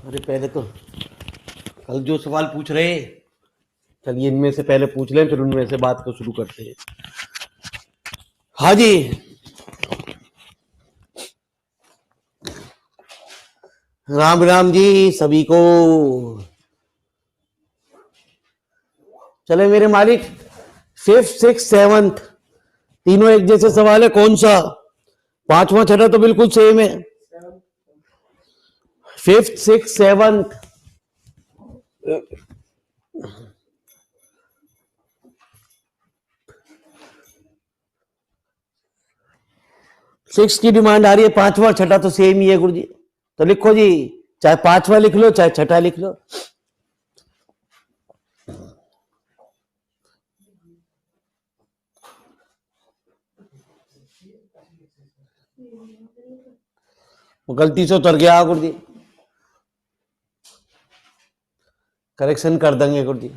अरे पहले तो कल जो सवाल पूछ रहे, चलिए इनमें से पहले पूछ लें, फिर उनमें से बात को शुरू करते हैं। हाँ जी, राम राम जी सभी को। चले मेरे मालिक, फिफ्थ सिक्स सेवंथ तीनों एक जैसे सवाल है, कौन सा? पांचवा छठा तो बिल्कुल सेम है। फिफ्थ सिक्स सेवंथ, सिक्स की डिमांड आ रही है, पांचवा छठा तो सेम ही है गुरु जी। तो लिखो जी, चाहे पांचवा लिख लो चाहे छठा लिख लो। वो गलती से उतर गया गुरु जी, करेक्शन कर देंगे गुरु जी।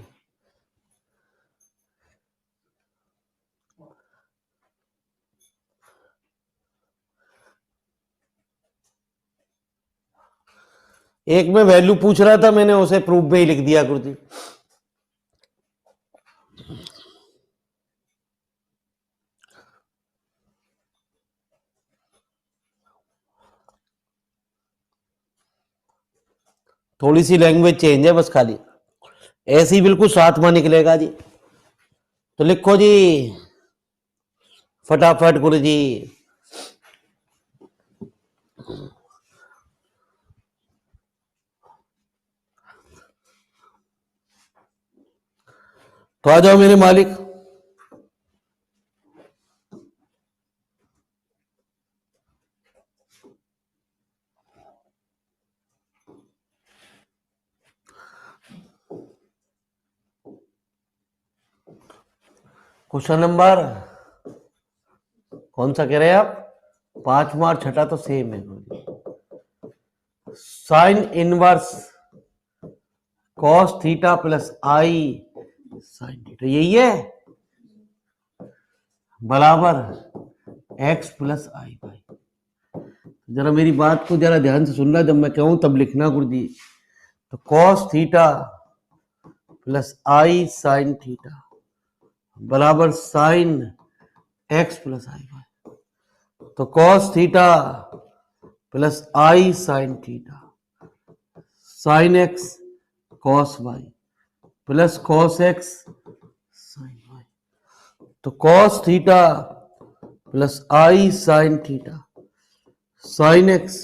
एक में वैल्यू पूछ रहा था, मैंने उसे प्रूफ में ही लिख दिया गुरु जी। थोड़ी सी लैंग्वेज चेंज है बस, खाली ऐसे ही बिल्कुल सातवां निकलेगा जी। तो लिखो जी फटाफट गुरु जी। तो आ जाओ मेरे मालिक। क्वेश्चन नंबर कौन सा कह रहे हैं आप? पांचवा और छठा तो सेम है। Sine inverse cos theta plus i sine theta, यही है, बराबर एक्स प्लस आई बाई। जरा मेरी बात को जरा ध्यान से सुनना, जब मैं कहूं तब लिखना गुरु जी। तो cos theta plus i sine theta बराबर sine x plus i y. तो cos theta plus i sine theta sine x cos y plus cos x sine y. तो cos theta plus i sine theta sine x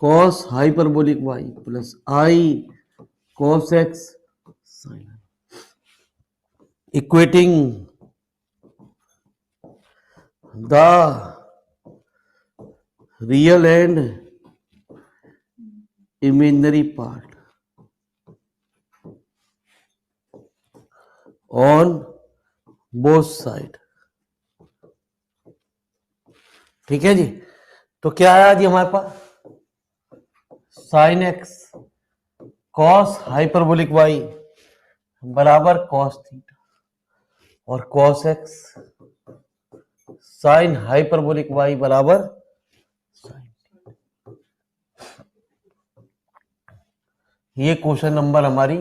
cos hyperbolic y plus i cos x sine, equating the real and imaginary part on both side। ठीक है जी। तो क्या आया जी हमारे पास? Sine x cos hyperbolic y बराबर कॉस थीटा और cos x sine hyperbolic y बराबर साइन। ये क्वेश्चन नंबर हमारी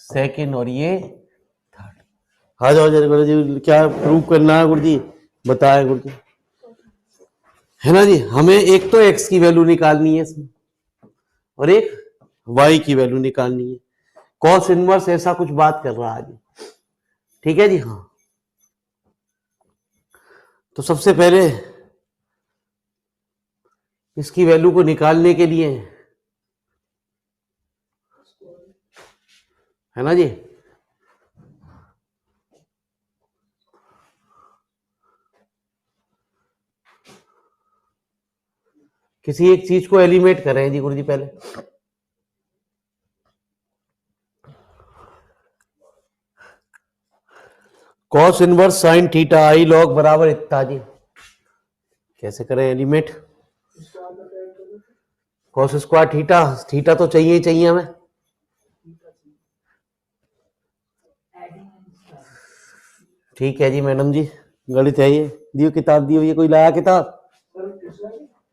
सेकंड और ये थर्ड। आ जाओ जरा गुरु जी, क्या प्रूव करना है गुरु जी, बताए गुरु जी। है ना जी, हमें एक तो x की वैल्यू निकालनी है इसमें और एक y की वैल्यू निकालनी है। कॉस इनवर्स ऐसा कुछ बात कर रहा है जी। ठीक है जी। हाँ, तो सबसे पहले इसकी वैल्यू को निकालने के लिए, है ना जी, किसी एक चीज को एलिमिनेट करें जी गुरु जी। पहले cos inverse sine theta I log बराबर इतना जी। कैसे करें eliminate? Cos square theta, theta तो चाहिए ही चाहिए हमें। ठीक है जी मैडम जी, गणित है ये। दियो किताब, दियो, ये कोई लाया किताब?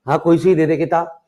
हाँ कोई सी दे दे किताब।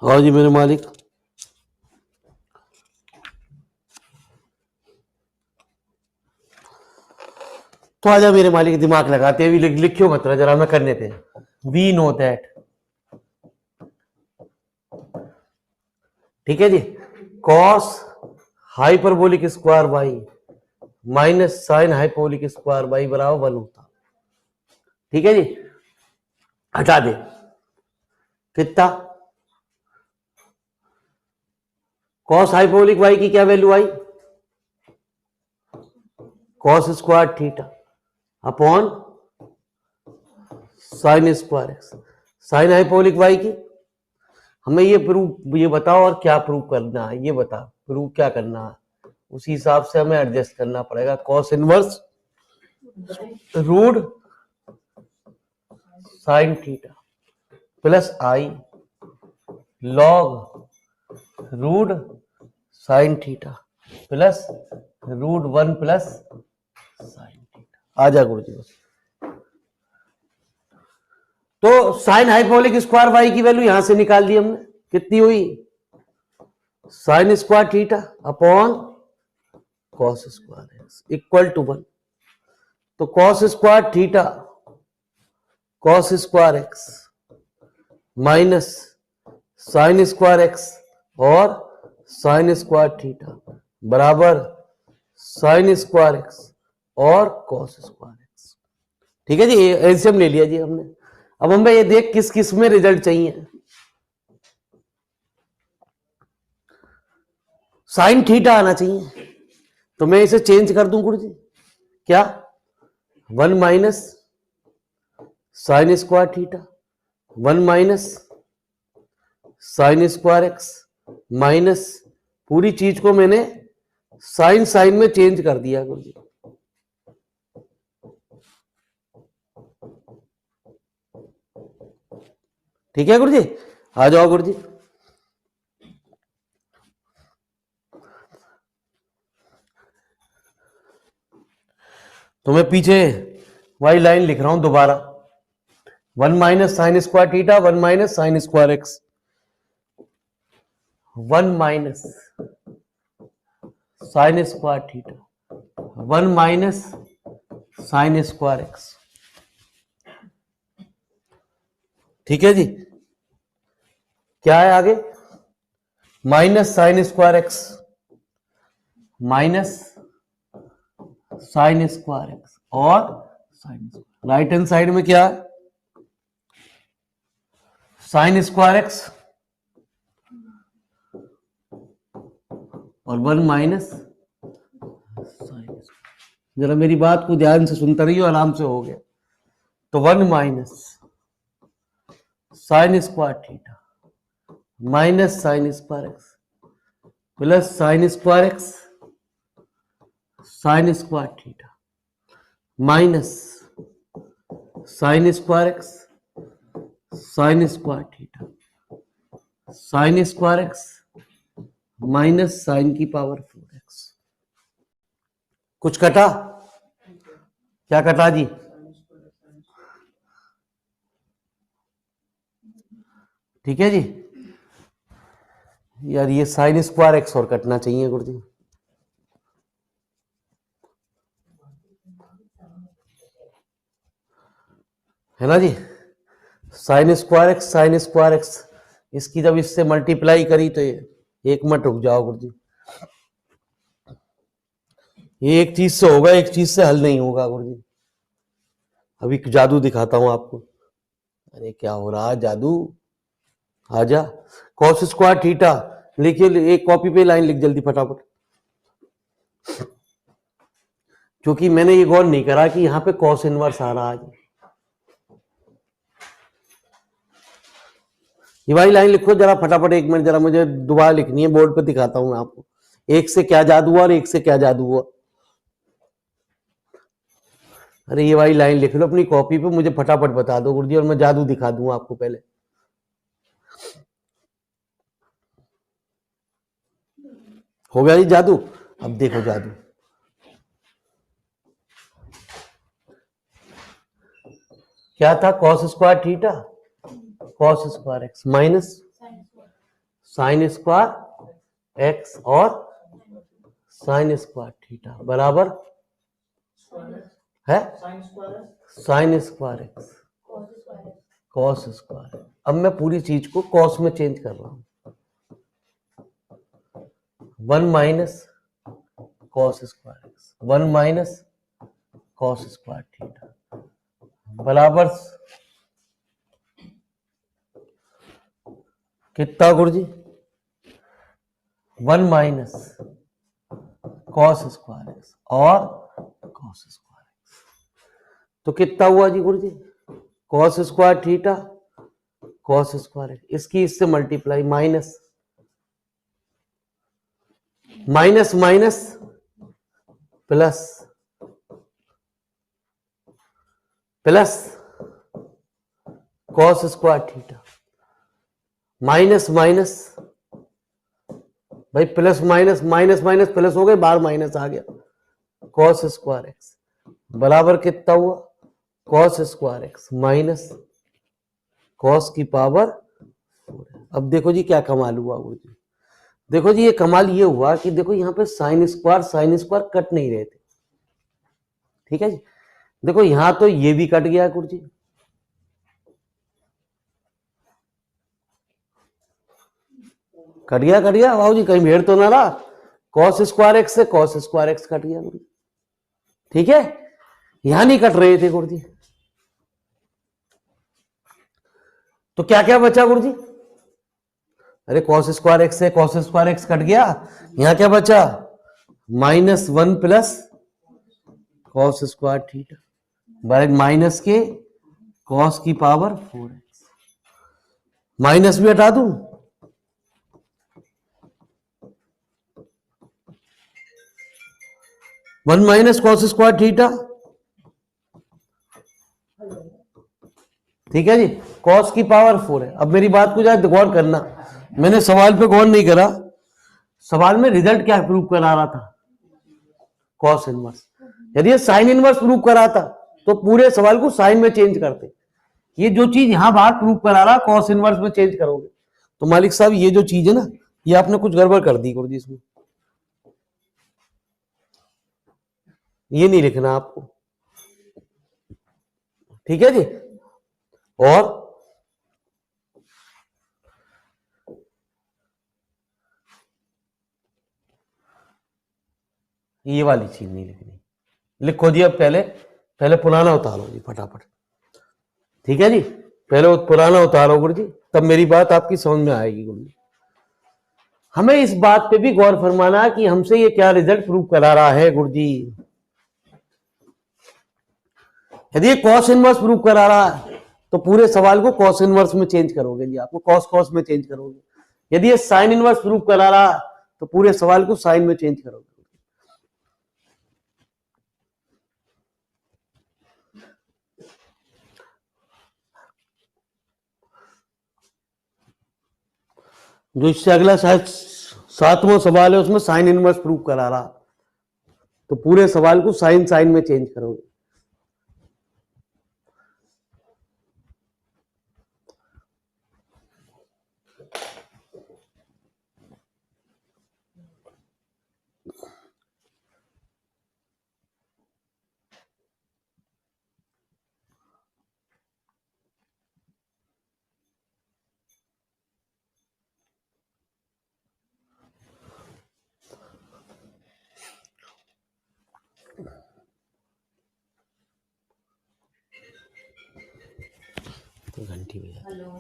हाँ जी मेरे मालिक। तो आजा मेरे मालिक, दिमाग लगाते हैं, लिखियो मत जरा, मैं करने थे। वी नो दैट, ठीक है जी, cos hyperbolic square y minus sine hyperbolic square y बराबर 1 होता। ठीक है जी, हटा दे कितना, कॉस हाइपरबोलिक वाई की क्या वैल्यू आई, cos square theta upon sine square x, sine hyperbolic y की। हमें ये प्रूफ, ये बताओ और क्या प्रूफ करना है, ये बता, प्रूफ क्या करना है, उसी हिसाब से हमें एडजस्ट करना पड़ेगा। Cos inverse root sine theta plus i log root sine theta plus root 1 plus sine theta. आ जा गुरु जी बस। तो साइन हाइपरबोलिक स्क्वायर वाई की वैल्यू यहां से निकाल दी हमने, कितनी हुई, sine square theta upon cos square x equal to 1। तो cos square theta cos square x minus sine square x और साइन स्क्वायर थीटा बराबर साइन स्क्वायर एक्स और कॉस स्क्वायर एक्स। ठीक है जी, एलसीएम ले लिया जी हमने। अब हमें ये देख किस किस में रिजल्ट चाहिए। साइन थीटा आना चाहिए, तो मैं इसे चेंज कर दूं गुरु जी, क्या 1 minus sine square theta 1 minus sine square x minus पूरी चीज को मैंने साइन साइन में चेंज कर दिया गुरु जी। ठीक है गुरु जी, आ जाओ गुरु जी। तो मैं पीछे वाली लाइन लिख रहा हूं दोबारा, 1 minus sine square theta 1 minus sine square x 1 minus sine square theta 1 minus sine square x. ठीक है जी, क्या है आगे, minus sine square x minus sine square x और sine square, right hand side में क्या है, साइन स्क्वायर एक्स और 1 माइनस साइन। जरा मेरी बात को ध्यान से सुनता रहिए, आराम से हो गया। तो 1 minus sine square theta minus sine square x plus sine square x sine square theta minus sine square x sine square theta sine square x minus sine की पावर 4x। कुछ कटा, क्या कटा जी, ठीक है जी। यार ये साइन स्क्वायर एक्स और कटना चाहिए गुरु जी, है ना जी। साइन स्क्वायर एक्स इसकी जब इससे मल्टीप्लाई करी तो ये एक मिनट रुक जाओ गुरु जी, ये एक चीज से होगा, एक चीज से हल नहीं होगा गुरु जी। अभी जादू दिखाता हूं आपको। अरे क्या हो रहा है जादू, आजा कॉस स्क्वायर थीटा लिखिए, एक कॉपी पे लाइन लिख जल्दी फटाफट, क्योंकि मैंने ये गौर नहीं करा कि यहाँ पे कॉस इनवर्स आ रहा है। ये वाली लाइन लिखो जरा फटाफट, एक मिनट, जरा मुझे दोबारा लिखनी है, बोर्ड पे दिखाता हूं मैं आपको, एक से क्या जादू हुआ और एक से क्या जादू हुआ। अरे ये वाली लाइन लिख लो अपनी कॉपी पे, मुझे फटाफट बता दो गुरुजी, और मैं जादू दिखा दूंगा आपको। पहले हो गया जी जादू, अब देखो जादू। क्या था? Cos square theta cos square x minus sine square x और साइन स्क्वायर थीटा बराबर है sign square x cos square. अब मैं पूरी चीज को कॉस में चेंज कर रहा हूं, 1 minus cos square x 1 minus cos square theta बराबर कितना Guruji? 1 minus cos square x और कॉस स्क्वायर एक्स, तो कितना हुआ जी Guruji? Cos square theta cos square x, इसकी इससे multiply, minus minus minus plus plus cos square theta minus minus, भाई plus minus minus minus plus हो गए, बाहर माइनस आ गया, कॉस स्क्वायर एक्स बराबर कितना हुआ? Cos square x minus cos की पावर 4। अब देखो जी क्या कमाल हुआ जी, देखो जी ये कमाल ये हुआ कि देखो यहाँ पे साइन स्क्वायर कट नहीं रहे थे, ठीक है जी। देखो यहां तो ये भी कट गया गुरु जी, कट गया बाबू जी, कहीं भेड़ तो ना रहा, कॉस स्क्वायर एक्स से कॉस स्क्वायर एक्स कट गया गुरु जी, ठीक है। यहां नहीं कट रहे थे गुरु जी, तो क्या क्या बचा गुरु जी? अरे कॉस स्क्वायर एक्स से कॉस स्क्वायर एक्स कट गया, यहां क्या बचा? -1 प्लस कॉस स्क्वायर थीटा बराबर माइनस के कॉस की पावर 4x, माइनस भी हटा दूं, 1 माइनस कॉस स्क्वायर थीटा, ठीक है जी, कॉस की पावर 4 है। अब मेरी बात को जाए गौर करना, मैंने सवाल पे गौर नहीं करा, सवाल में रिजल्ट क्या प्रूव करा रहा था? Cos inverse. यदि ये साइन इनवर्स प्रूव करा था तो पूरे सवाल को साइन में चेंज करते, ये जो चीज यहां बाहर प्रूव करा रहा कॉस इनवर्स में चेंज करोगे, तो मालिक साहब ये जो चीज है ना, ये आपने कुछ गड़बड़ कर दी गुरुजी इसमें, ये नहीं लिखना आपको, ठीक है जी। और ये वाली चीज नहीं लिखनी, लिखो जी। अब पहले पहले पुराना उतारो जी फटाफट, ठीक है जी, पहले पुराना उतारो गुरु जी, तब मेरी बात आपकी समझ में आएगी गुरु जी। हमें इस बात पे भी गौर फरमाना कि हमसे ये क्या रिजल्ट प्रूव करा रहा है गुरु जी। यदि ये कॉस इनवर्स प्रूव करा रहा है तो पूरे सवाल को कॉस इनवर्स में चेंज करोगे जी, आपको कॉस कॉस में चेंज करोगे। यदि ये साइन इनवर्स प्रूव करा रहा तो पूरे सवाल को साइन में चेंज करोगे। जो इससे अगला शायद 7वां सवाल है, उसमें साइन इनवर्स प्रूव करा रहा, तो पूरे सवाल को साइन साइन में चेंज करोगे। तो घंटी बजा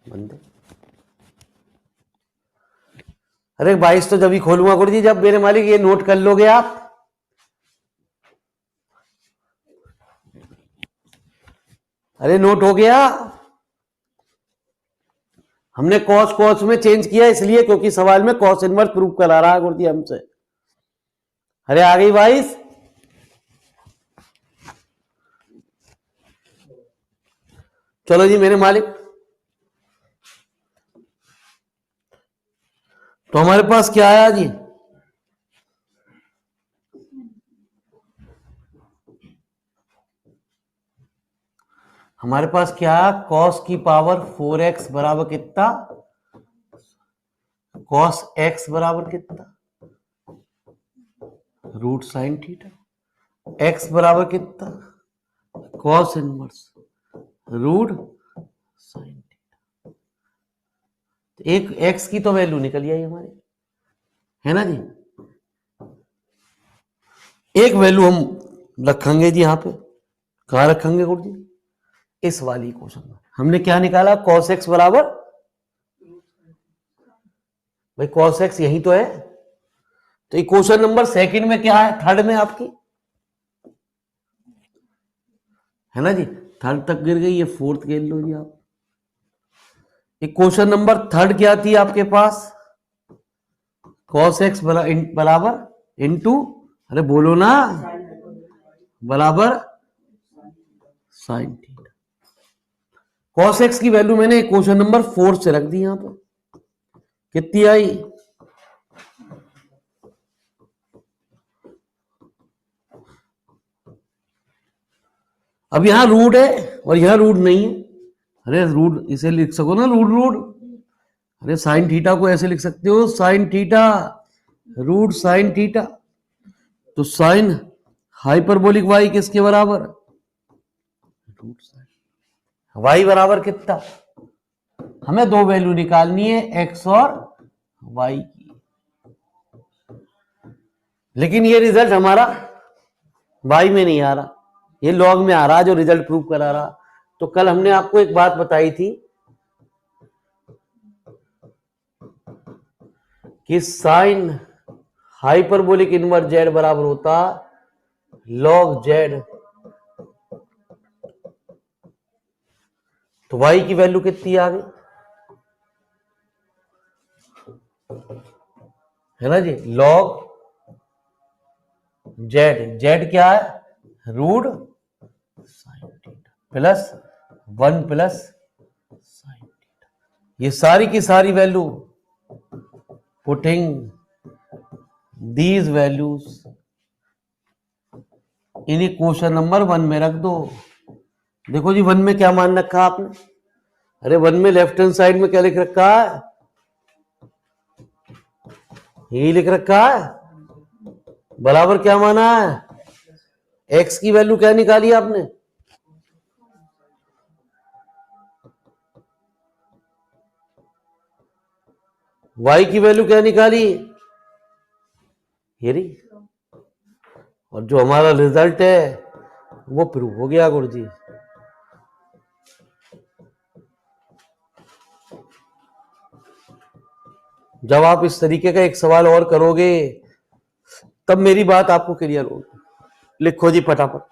बंदे। अरे 22 तो जब ही खोलूंगा गुरु जी जब मेरे मालिक ये नोट कर लोगे आप। अरे नोट हो गया। हमने कॉस कॉस में चेंज किया इसलिए क्योंकि सवाल में कॉस इनवर्स प्रूव करा रहा है गुरु जी हमसे। अरे आ गई 22। चलो जी मेरे मालिक, तो हमारे पास क्या आया जी? हमारे पास क्या है? कॉस की पावर 4x बराबर कितना? कॉस x बराबर कितना? Root sine theta. x बराबर कितना? Cos inverse root sine theta. एक x की तो वैल्यू निकल आई हमारी, है ना जी? एक वैल्यू हम रखेंगे जी यहां पे। कहां रखेंगे गुरु जी? इस वाली क्वेश्चन में हमने क्या निकाला? कॉस एक्स बराबर, भाई कॉस एक्स यही तो है। तो इक्वेशन नंबर सेकंड में क्या है? थर्ड में आपकी, है ना जी? थर्ड तक गिर गई, ये फोर्थ गिर लो जी आप। इक्वेशन नंबर थर्ड क्या थी आपके पास? कॉस एक्स बराबर इनटू, अरे बोलो ना, बराबर साइन थीटा। कॉस एक्स की वैल्यू मैंने इक्वेशन नंबर 4 से रख दी यहां पर। कितनी आई? अब यहां रूट है और यहां रूट नहीं है। अरे रूट इसे लिख सको ना, रूट रूट। अरे साइन थीटा को ऐसे लिख सकते हो, sine theta root sine theta. तो साइन हाइपरबोलिक वाई किसके बराबर? Root sine. वाई बराबर कितना? हमें दो वैल्यू निकालनी है, एक्स और वाई की। लेकिन ये रिजल्ट हमारा वाई में नहीं आ रहा, ये लॉग में आ रहा जो रिजल्ट प्रूव करा रहा। तो कल हमने आपको एक बात बताई थी कि साइन हाइपरबोलिक इनवर्स जेड बराबर होता लॉग जेड। तो वाई की वैल्यू कितनी आ गई, है ना जी? लॉग जेड, जेड क्या है? Root sine theta plus 1 plus sine theta. ये सारी की सारी value putting these values in question number 1 में रख दो। देखो जी 1 में क्या मान रखा आपने? अरे 1 में लेफ्ट हैंड साइड में क्या लिख रखा है? यही लिख रखा है, बराबर क्या माना है? एक्स की वैल्यू क्या निकाली आपने? वाई की वैल्यू क्या निकाली? ये रही। और जो हमारा रिजल्ट है वो प्रूव हो गया गुरु जी। जब आप इस तरीके का एक सवाल और करोगे तब मेरी बात आपको क्लियर होगी। लिखो जी फटाफट।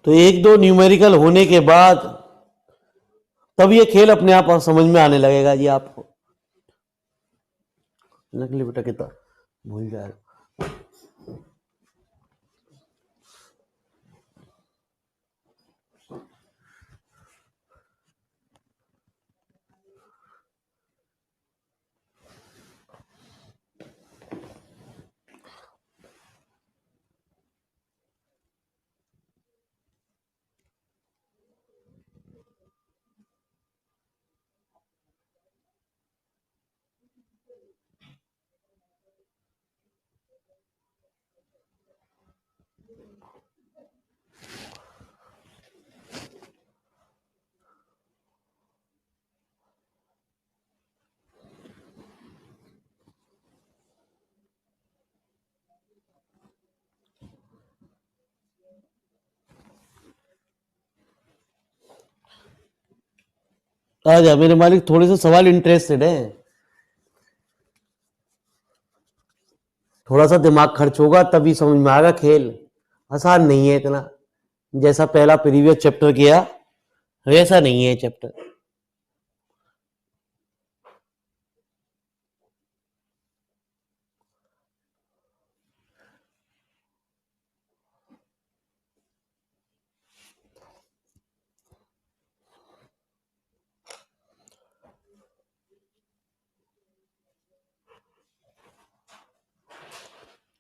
तो एक दो न्यूमेरिकल होने के बाद तब ये खेल अपने आप समझ में आने लगेगा जी आपको। नकली बेटा कितना भूल जाएगा। आ जा मेरे मालिक, थोड़े से सवाल इंटरेस्टेड है, थोड़ा सा दिमाग खर्च होगा तभी समझ में आएगा। खेल आसान नहीं है इतना, जैसा पहला प्रीवियस चैप्टर किया वैसा नहीं है चैप्टर।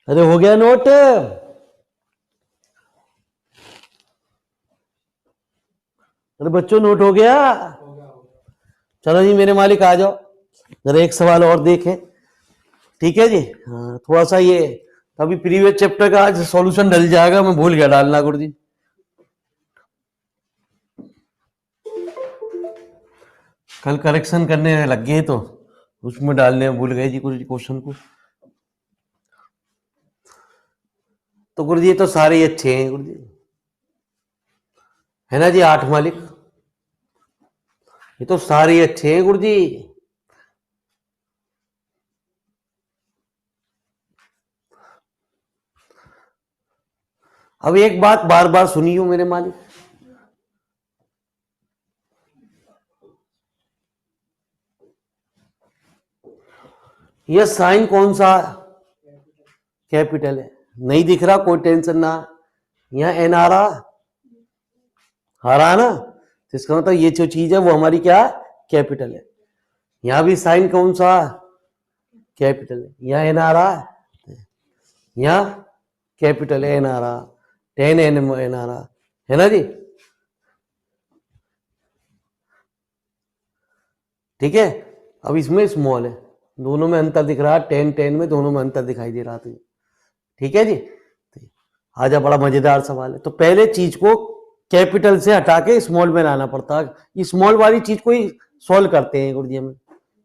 अरे हो गया नोट? अरे बच्चों नोट हो गया? चलो जी मेरे मालिक आ जाओ, जरा एक सवाल और देखें, ठीक है जी। हाँ थोड़ा सा ये अभी प्रीवियस चैप्टर का आज सॉल्यूशन डल जाएगा, मैं भूल गया डालना गुरु जी। कल करेक्शन करने लग गए तो उसमें डालने भूल गए जी गुरु जी क्वेश्चन को। तो गुरु जी ये तो सारे ही अच्छे हैं गुरु जी, है ना जी 8 मालिक, ये तो सारे ही अच्छे हैं गुरु जी। अब एक बात बार बार सुनियो मेरे मालिक, ये साइन कौन सा कैपिटल है? नहीं दिख रहा, कोई टेंशन ना, यहाँ एन आ रहा ना, तो इसका मतलब ये जो चीज है वो हमारी क्या कैपिटल है। यहाँ भी साइन कौन सा कैपिटल है, यहाँ एन आ रहा है, यहाँ कैपिटल एन आ रहा, 10 एन आ रहा है ना जी, ठीक है। अब इसमें स्मॉल है, दोनों में अंतर दिख रहा है, 10 10 में दोनों में अंतर दिखाई दे रहा था, ठीक है जी। आजा बड़ा मजेदार सवाल है। तो पहले चीज को कैपिटल से हटा के स्मॉल में लाना पड़ता है, स्मॉल वाली चीज को ही सॉल्व करते हैं गुरुजी हम,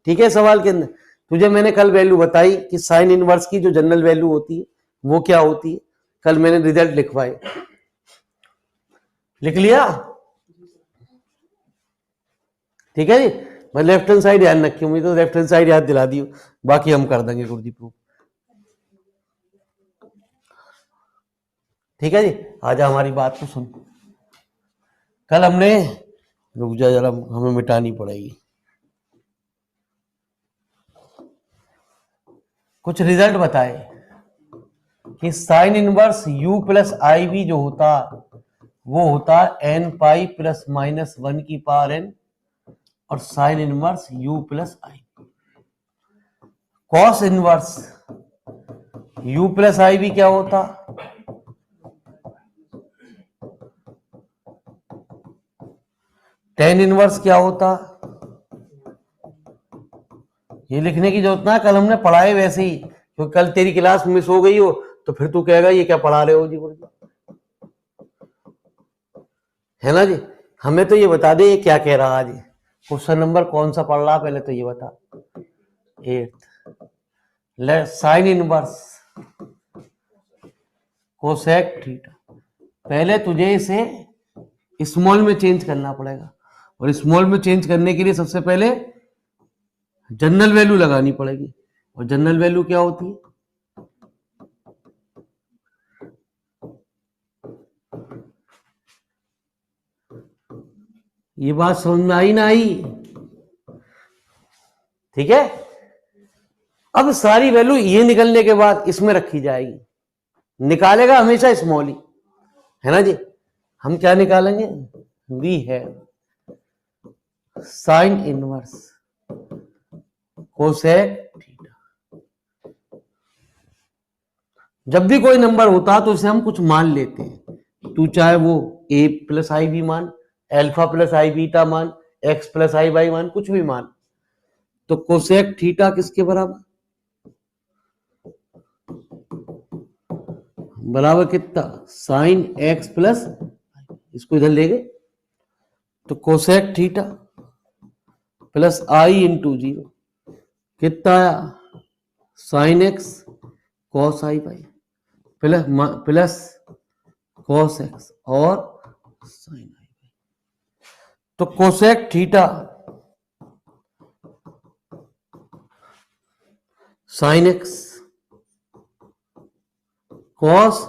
ठीक है। सवाल के अंदर तुझे मैंने कल वैल्यू बताई कि साइन इनवर्स की जो जनरल वैल्यू होती है वो क्या होती है, कल मैंने रिजल्ट लिखवाए, लिख लिया, ठीक है जी। मैं लेफ्ट हैंड साइड ध्यान रखी, मुझे तो लेफ्ट हैंड साइड याद दिला दी, बाकी हम कर देंगे गुरुजी प्रूफ, ठीक है जी। आजा हमारी बात को सुन, कल हमने, रुक जा जरा हमें मिटानी पड़ेगी, कुछ रिजल्ट बताए कि sine inverse u plus i B जो होता वो होता एन पाई प्लस माइनस 1 की पावर n, और sine inverse u plus i. Cos inverse u plus i B क्या होता, टेन इनवर्स क्या होता, ये लिखने की जरूरत ना, कल हमने पढ़ाए वैसे ही, क्योंकि कल तेरी क्लास मिस हो गई हो तो फिर तू कहेगा ये क्या पढ़ा रहे हो जी गुरु जी, है ना जी। हमें तो ये बता दे ये क्या कह रहा आज, क्वेश्चन नंबर कौन सा पढ़ रहा पहले तो ये बता। 8 साइन इनवर्स कोसेक थीटा, पहले तुझे इसे स्मॉल में चेंज करना पड़ेगा, और स्मॉल में चेंज करने के लिए सबसे पहले जनरल वैल्यू लगानी पड़ेगी, और जनरल वैल्यू क्या होती है, ये बात समझ में आई ना आई, ठीक है। अब सारी वैल्यू ये निकलने के बाद इसमें रखी जाएगी, निकालेगा हमेशा स्मॉल ही, है ना जी। हम क्या निकालेंगे, वी है साइन इनवर्स कोसेक थीटा। जब भी कोई नंबर होता तो उसे हम कुछ मान लेते हैं, तू चाहे वो a प्लस आई बी मान, एल्फा प्लस आई बीटा मान, एक्स प्लस आई वाई मान, कुछ भी मान। तो कोसेक थीटा किसके बराबर, बराबर कितना, साइन एक्स प्लस, इसको इधर ले गए तो cosec theta plus i into zero कितना आया, sine x cos i y plus plus cos x और साइन आई बाई। तो cosec theta sine x cos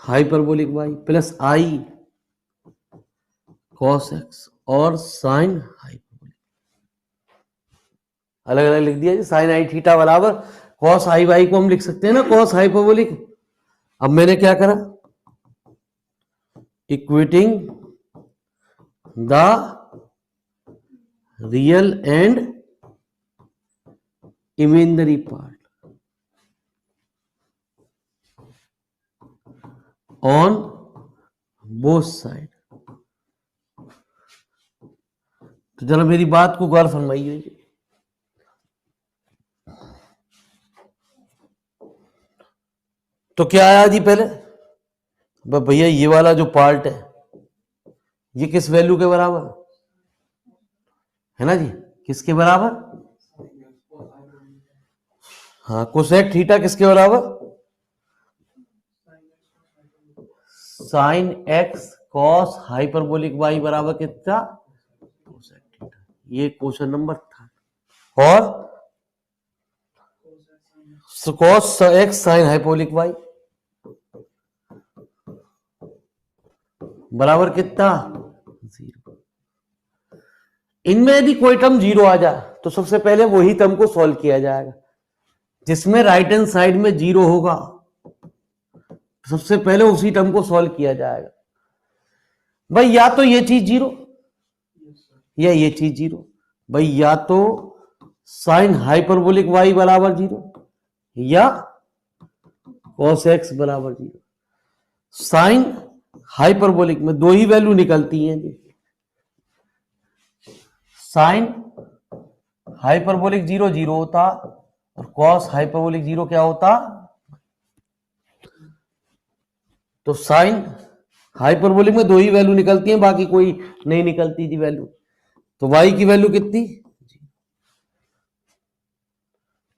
hyperbolic y plus i cos x और साइन हाइपरबोलिक, अलग अलग लिख दिया जी। साइन आई थीटा बराबर कॉस आई वाई को हम लिख सकते हैं ना कॉस हाइपरबोलिक। अब मैंने क्या करा, equating the real and imaginary part on both side. तो जरा मेरी बात को गौर फरमाइए। तो क्या आया जी, पहले भैया ये वाला जो पार्ट है ये किस वैल्यू के बराबर है ना जी, किसके बराबर, हाँ कोसेक थीटा किसके बराबर, sine x cos hyperbolic y बराबर कितना, कोसेक थीटा। ये क्वेश्चन नंबर था। और cos x sine hyperbolic y बराबर कितना, जीरो। इनमें यदि कोई टर्म जीरो आ जाए तो सबसे पहले वही टर्म को सॉल्व किया जाएगा जिसमें राइट हैंड साइड में जीरो होगा, सबसे पहले उसी टर्म को सॉल्व किया जाएगा। भाई या तो ये चीज जीरो या ये चीज जीरो, भाई या तो साइन हाइपरबोलिक वाई बराबर जीरो या कॉस एक्स बराबर जीरो। साइन हाइपरबोलिक में दो ही वैल्यू निकलती हैं जी, साइन हाइपरबोलिक जीरो जीरो होता और कॉस हाइपरबोलिक जीरो क्या होता, तो साइन हाइपरबोलिक में दो ही वैल्यू निकलती हैं, बाकी कोई नहीं निकलती थी वैल्यू। तो y की वैल्यू कितनी,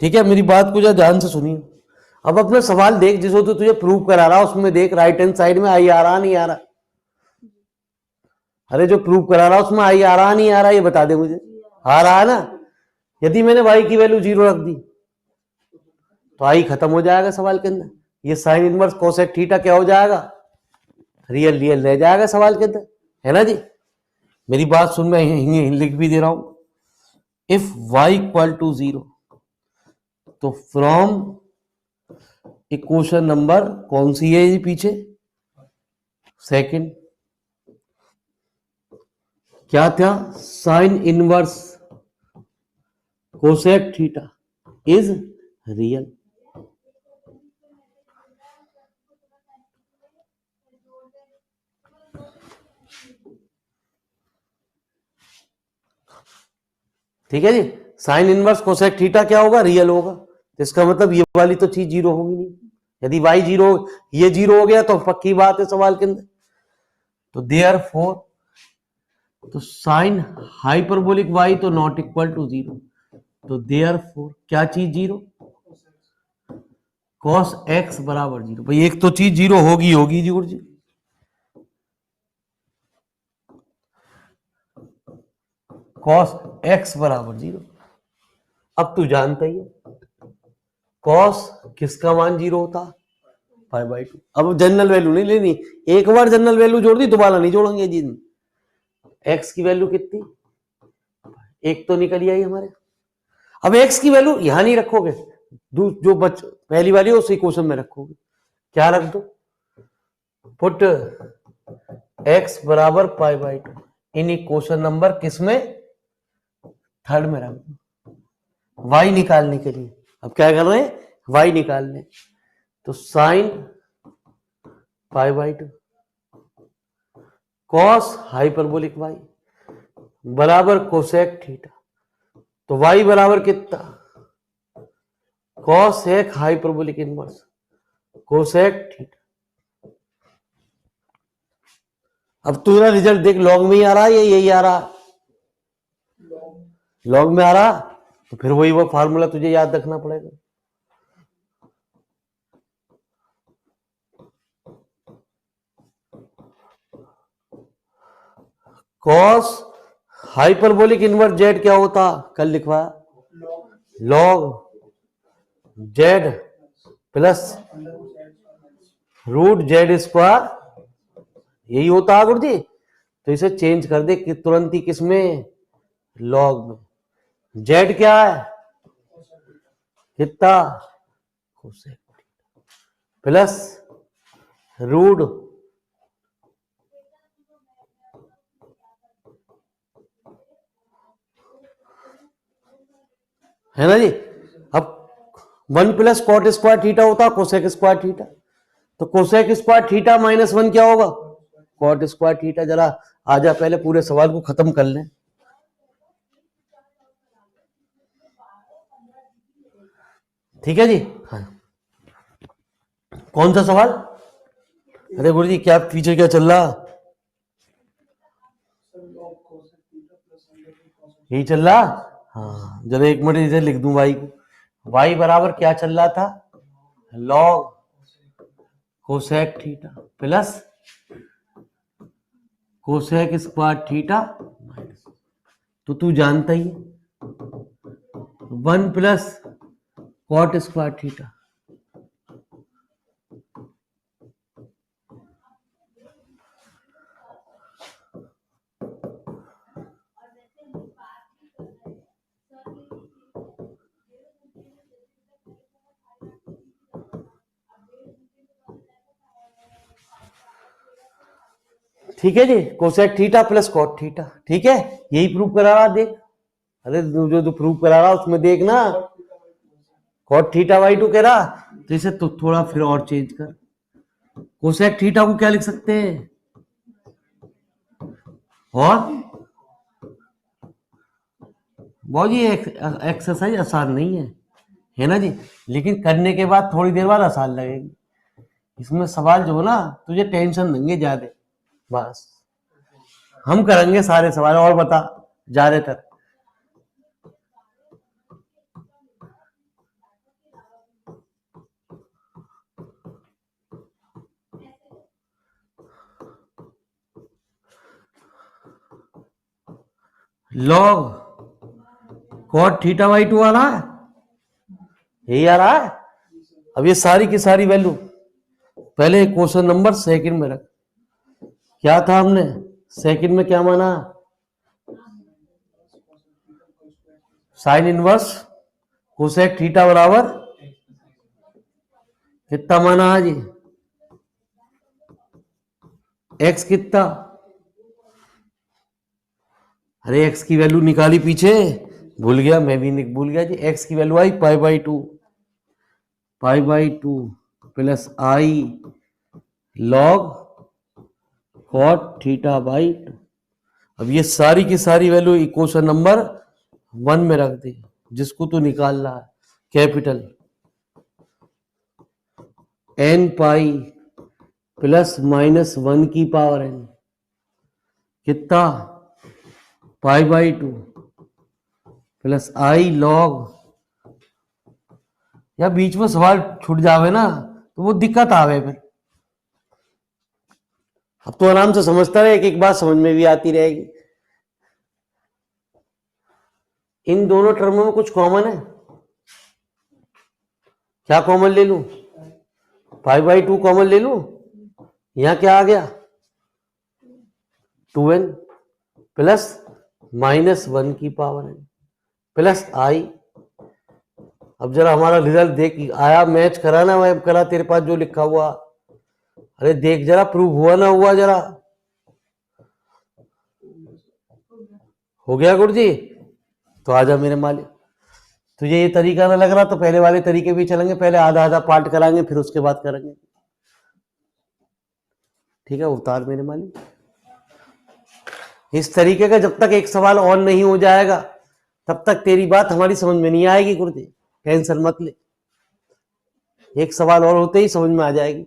ठीक है। मेरी बात को जरा ध्यान से सुनिए। अब अपना सवाल देख, जिसको तो तुझे प्रूव करा रहा उसमें देख राइट हैंड साइड में आई आ रहा नहीं आ रहा, अरे जो प्रूव करा रहा उसमें आई आ रहा नहीं आ रहा, ये बता दे मुझे, आ रहा है ना। यदि मैंने y की वैल्यू जीरो रख दी तो आई खत्म हो जाएगा सवाल के अंदर, ये साइन इनवर्स कोसेक थीटा क्या हो जाएगा, रियल रियल रह जाएगा सवाल के अंदर, है ना जी। मेरी बात सुन, मैं लिख भी दे रहा हूं, if y equal to zero, तो फ्रॉम इक्वेशन नंबर कौन सी है जी पीछे, सेकंड, क्या था, sine inverse cosec theta is real. ठीक है जी, साइन इनवर्स कोसेक थीटा क्या होगा, रियल होगा। तो इसका मतलब ये वाली तो चीज जीरो होगी नहीं, यदि y जीरो, ये जीरो हो गया तो पक्की बात है सवाल के अंदर। तो देयरफॉर, तो साइन हाइपरबोलिक y तो नॉट इक्वल टू जीरो, तो देयरफॉर क्या चीज जीरो, कॉस x बराबर जीरो। भाई एक तो चीज जीरो होगी होगी जी, कॉस x बराबर जीरो। अब तू जानता ही है कॉस किसका मान जीरो होता, पाई बाई टू। अब जनरल वैल्यू नहीं लेनी, एक बार जनरल वैल्यू जोड़ दी दोबारा नहीं जोड़ेंगे जी। x की वैल्यू कितनी, एक तो निकल आई हमारे। अब x की वैल्यू यहां नहीं रखोगे, जो पहली वाली है उसी क्वेश्चन में रखोगे। क्या रख दो, पुट x बराबर pi by two in question number किसमें, थर्ड में रख दो, y निकालने के लिए। अब क्या कर रहे हैं, y निकालने, तो sine pi by two cos hyperbolic y बराबर कोसेक थीटा। तो y बराबर कितना, कॉस एक हाइपरबोलिक इनवर्स कोसेक थीटा अब तू ना रिजल्ट देख, लॉग में ही आ रहा है या यही आ रहा? लॉग में आ रहा, तो फिर वही वो फार्मूला तुझे याद रखना पड़ेगा। कॉस हाइपरबोलिक इनवर्स जेड क्या होता? कल लिखवा, log z plus root z square, यही होता है गुरुजी। तो इसे चेंज कर दे कि तुरंत ही किसमें, लॉग में। जेड क्या है, कितना, प्लस रूट है ना जी। अब 1 प्लस कॉट स्क्वायर थीटा होता कोसेक स्क्वायर थीटा, तो कोसेक स्क्वायर थीटा माइनस 1 क्या होगा, कॉट स्क्वायर थीटा। जरा आजा पहले पूरे सवाल को खत्म कर लें। ठीक है जी। हाँ, कौन सा सवाल? अरे गुरु जी क्या पीछे क्या चल रहा, यही चल रहा। हाँ जरा एक मिनट इसे लिख दूं वाई को। वाई बराबर क्या चल रहा था, log cosec theta plus cosec square theta, तो तू जानता ही 1 प्लस कॉट स्क्वायर थीटा। ठीक है जी, cosec theta plus cot theta, ठीक है यही प्रूव करा रहा, देख। अरे जो तू प्रूव करा रहा उसमें देख ना, कॉट थीटा बाई 2 कह रहा, तो इसे तो थोड़ा फिर और चेंज कर। कोसेक थीटा को क्या लिख सकते हैं, और बहुत ये एक्सरसाइज आसान नहीं है ना जी, लेकिन करने के बाद थोड़ी देर बाद आसान लगेगी। इसमें सवाल जो है ना तुझे टेंशन देंगे ज्यादा, बस हम करेंगे सारे सवाल। और बता ज्यादातर, लॉग कॉट थीटा बाई 2 आ रहा है, यही आ रहा है। अब ये सारी की सारी वैल्यू पहले क्वेश्चन नंबर सेकंड में रख। क्या था हमने सेकंड में क्या माना, साइन इनवर्स कोसेक थीटा बराबर कितना माना है जी, एक्स कितना, अरे एक्स की वैल्यू निकाली पीछे, भूल गया मैं भी भूल गया जी। एक्स की value i pi by 2 plus i log cot theta by 2। अब ये सारी की सारी वैल्यू इक्वेशन नंबर 1 में रख दी, जिसको तू निकाल रहा है, capital n pi plus minus 1 की पावर एन कितना, pi by 2 plus i log. या बीच में सवाल छूट जावे ना तो वो दिक्कत आवे फिर। अब तो आराम से समझता रहे, एक एक बात समझ में भी आती रहेगी। इन दोनों टर्मों में कुछ कॉमन है, क्या कॉमन ले लूं, पाई बाई 2 कॉमन ले लूं, यहां क्या आ गया 2n प्लस माइनस 1 की पावर n प्लस आई। अब जरा हमारा रिजल्ट देख, आया मैच करा ना, मैं करा तेरे पास जो लिखा हुआ, अरे देख जरा प्रूव हुआ ना हुआ, जरा हो गया गुरुजी। तो आजा मेरे मालिक, तुझे ये तरीका ना लग रहा तो पहले वाले तरीके भी चलेंगे, पहले आधा आधा पार्ट कराएंगे फिर उसके बाद करेंगे। ठीक है उतार मेरे मालिक। इस तरीके का जब तक एक सवाल ऑन नहीं हो जाएगा तब तक तेरी बात हमारी समझ में नहीं आएगी गुरुजी, टेंशन मत ले, एक सवाल और होते ही समझ में आ जाएगी।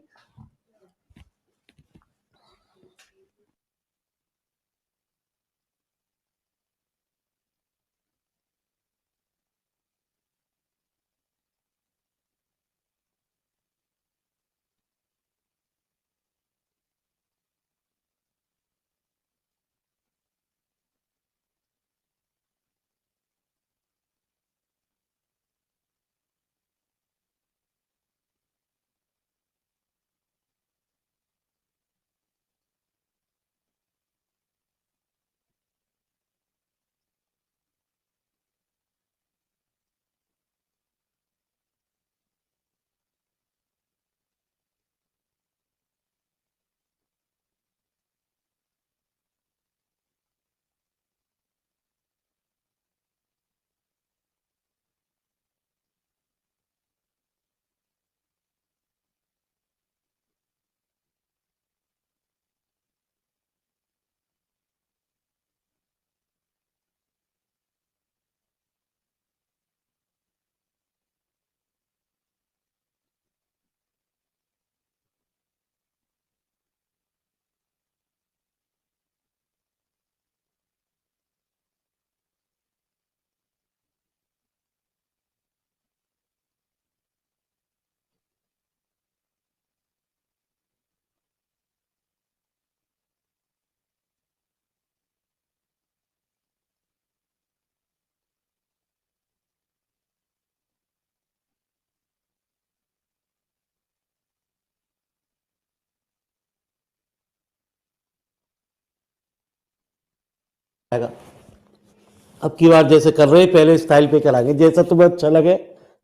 अब की बार जैसे कर रहे हैं पहले स्टाइल पे कराएंगे, जैसा तुम्हें अच्छा लगे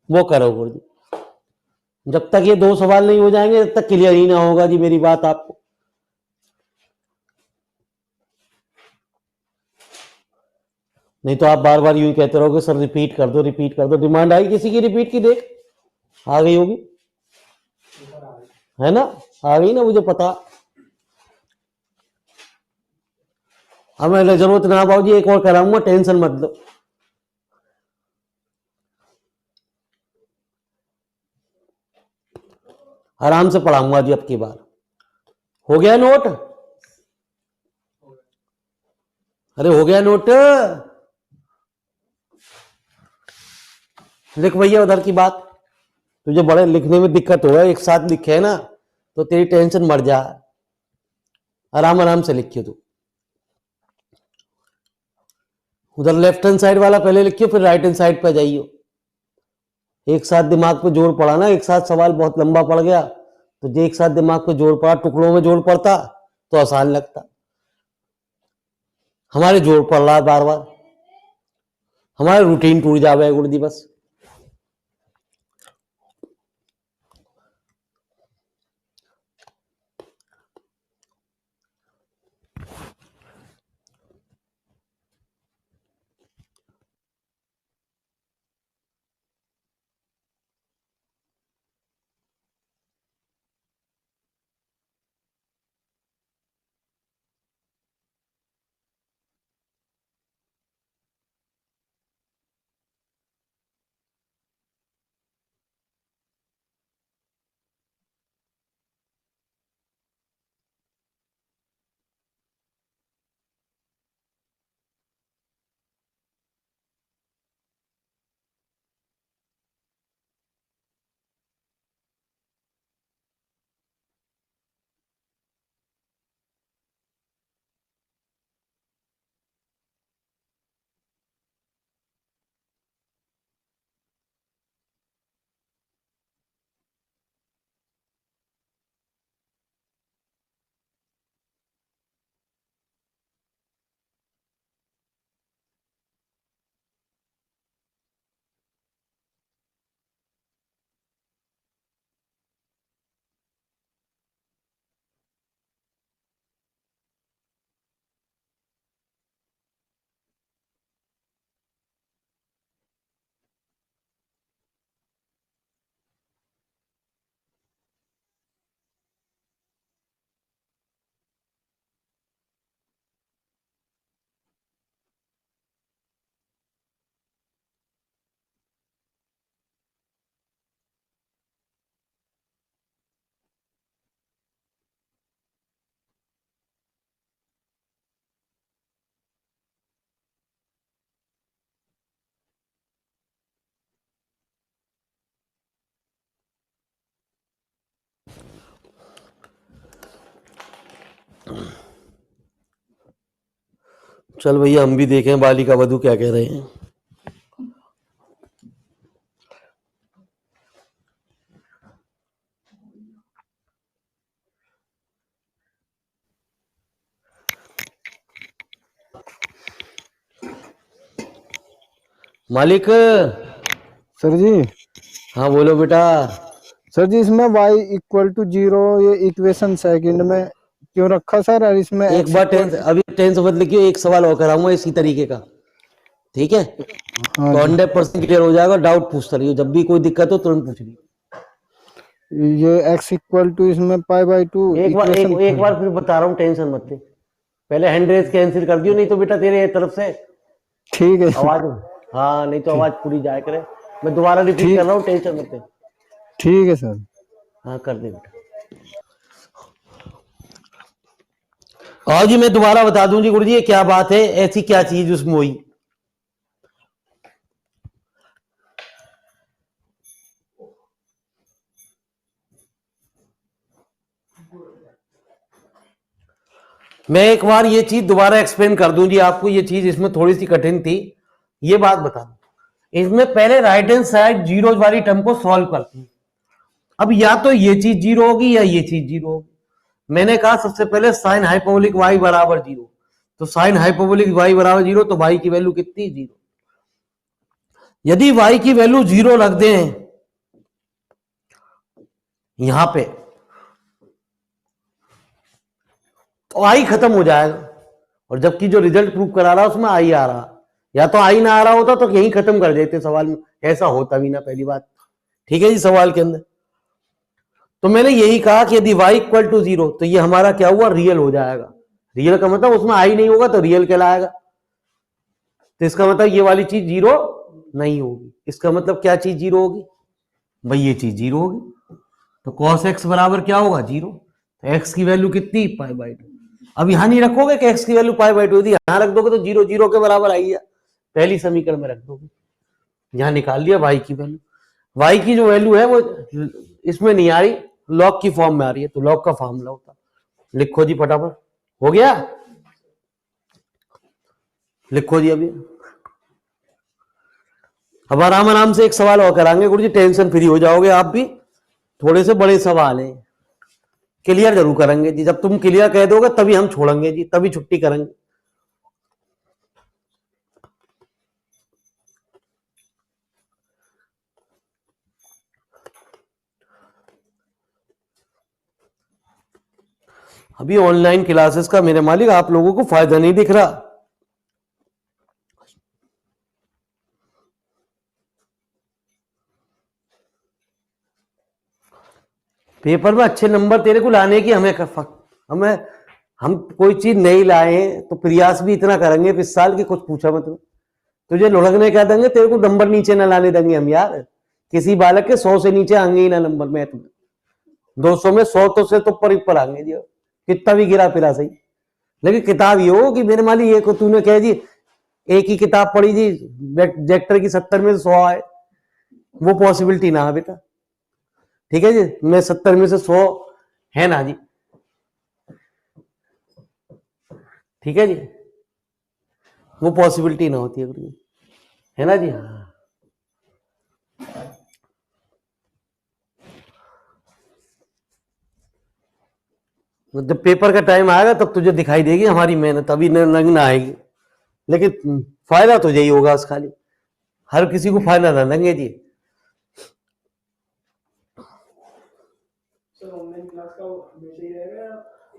वो करो गुरुजी। जब तक ये 2 सवाल नहीं हो जाएंगे तब तक क्लियर ही ना होगा जी मेरी बात आपको। नहीं तो आप बार बार यूं ही कहते रहोगे सर रिपीट कर दो रिपीट कर दो। डिमांड आई किसी की रिपीट की? देख आ गई होगी, है ना? आ गई ना, मुझे पता। हमें जरूरत ना बाबूजी, एक और कराऊंगा, टेंशन मत लो। आराम से पढ़ाऊंगा जी अब की बार। हो गया नोट? अरे हो गया नोट? लिख भैया उधर की बात। तुझे बड़े लिखने में दिक्कत हो है, एक साथ लिखे है ना तो तेरी टेंशन मर जा। आराम आराम से लिखियो तू। उधर लेफ्ट हैंड साइड वाला पहले लिखियो, फिर राइट हैंड साइड पे जाइयो। एक साथ दिमाग पे जोर पड़ा ना, एक साथ सवाल बहुत लंबा पड़ गया तो जो एक साथ दिमाग पे जोर पड़ा, टुकड़ों में जोर पड़ता तो आसान लगता। हमारे जोर पड़ रहा है बार बार, हमारे रूटीन टूट जावे गुरुजी बस। चल भैया हम भी देखें बालिका वधू क्या कह रहे हैं। मालिक। सर जी। हाँ बोलो बेटा। सर जी इसमें y इक्वल टू 0 ये इक्वेशन सेकंड में क्यों रखा सर? और इसमें एक बार टेंस, अभी टेंस मत लिखियो, एक सवाल और कराऊंगा इसी तरीके का, ठीक है? हाँ तो जी। 100% क्लियर हो जाएगा। डाउट पूछता रहियो, जब भी कोई दिक्कत हो तुरंत पूछ लियो। ये x इक्वल टू इसमें π/2 एक बार फिर बता रहा हूँ, टेंशन मत ले। पहले हैंड रेज कैंसिल कर दियो, नहीं तो बेटा तेरे तरफ से ठीक है आवाज, हाँ नहीं तो आवाज पूरी जाया करे। मैं दोबारा रिपीट कर रहा हूँ, टेंशन मत ले। ठीक है सर। हाँ कर दे बेटा। और जी मैं दोबारा बता दूं जी गुरुजी, ये क्या बात है, ऐसी क्या चीज उसमें हुई। मैं एक बार ये चीज दोबारा एक्सप्लेन कर दूं जी आपको। ये चीज इसमें थोड़ी सी कठिन थी, ये बात बता दूं। इसमें पहले राइट हैंड साइड जीरो वाली टर्म को सॉल्व करते हैं। अब या तो ये चीज जीरो होगी या ये चीज जीरो होगी। मैंने कहा सबसे पहले साइन हाइपरबोलिक y बराबर 0, तो साइन हाइपरबोलिक y बराबर 0, तो y की वैल्यू कितनी? 0। यदि y की वैल्यू 0 रख दें यहां पे, तो i खत्म हो जाएगा, और जबकि जो रिजल्ट प्रूव करा रहा उसमें i आ रहा, या तो i ना आ रहा होता तो यही खत्म कर देते सवाल में, ऐसा होता भी ना पहली बात। ठीक है जी, सवाल के अंदर तो मैंने यही कहा कि यदि y इक्वल टू 0 तो ये हमारा क्या हुआ? रियल हो जाएगा। रियल का मतलब उसमें i नहीं होगा तो रियल कहलाएगा, तो इसका मतलब ये वाली चीज 0 नहीं होगी। इसका मतलब क्या चीज 0 होगी भाई? ये चीज 0 होगी। तो cos x बराबर क्या होगा? 0। तो x की वैल्यू कितनी? π/2। अब यहां नहीं रखोगे कि x की वैल्यू π/2 थी, यहां रख दोगे तो 0 0 के बराबर आई है, पहली समीकरण में रख दोगे। यहां निकाल लिया y की वैल्यू। y की जो वैल्यू है वो इसमें नहीं आ रही, लॉग की फॉर्म में आ रही है, तो लॉग का फॉर्मूला होता। लिखो जी फटाफट, हो गया? लिखो जी अभी। अब आराम आराम से एक सवाल और कराएंगे गुरु जी, टेंशन फ्री हो जाओगे आप भी। थोड़े से बड़े सवाल हैं, क्लियर जरूर करेंगे जी। जब तुम क्लियर कह दोगे तभी हम छोड़ेंगे जी, तभी छुट्टी करेंगे। अभी ऑनलाइन क्लासेस का मेरे मालिक आप लोगों को फायदा नहीं दिख रहा। पेपर में अच्छे नंबर तेरे को लाने की हमें हम कोई चीज नहीं लाए तो प्रयास भी इतना करेंगे इस साल की, कुछ पूछा मत। तुझे लुढ़कने क्या देंगे, तेरे को नंबर नीचे ना लाने देंगे हम यार। किसी बालक के 100 से नीचे आएंगे ही ना नंबर में, तुम्हें 200 में 100 तो से तो ऊपर आएंगे जी, कितना भी गिरा फिरा सही। लेकिन किताब ये हो कि मेरे माली ये को तूने कह जी एक ही किताब पढ़ी जी जेक्टर की 70 में से 100 आए, वो पॉसिबिलिटी ना है बेटा। ठीक है जी, मैं 70 में से 100 है ना जी। ठीक है जी, वो पॉसिबिलिटी ना होती है ना जी। हाँ, जब पेपर का टाइम आएगा तब तुझे दिखाई देगी हमारी मेहनत, अभी रंग ना आएगी। लेकिन फायदा तो यही होगा उस खाली, हर किसी को फायदा ना देंगे जी।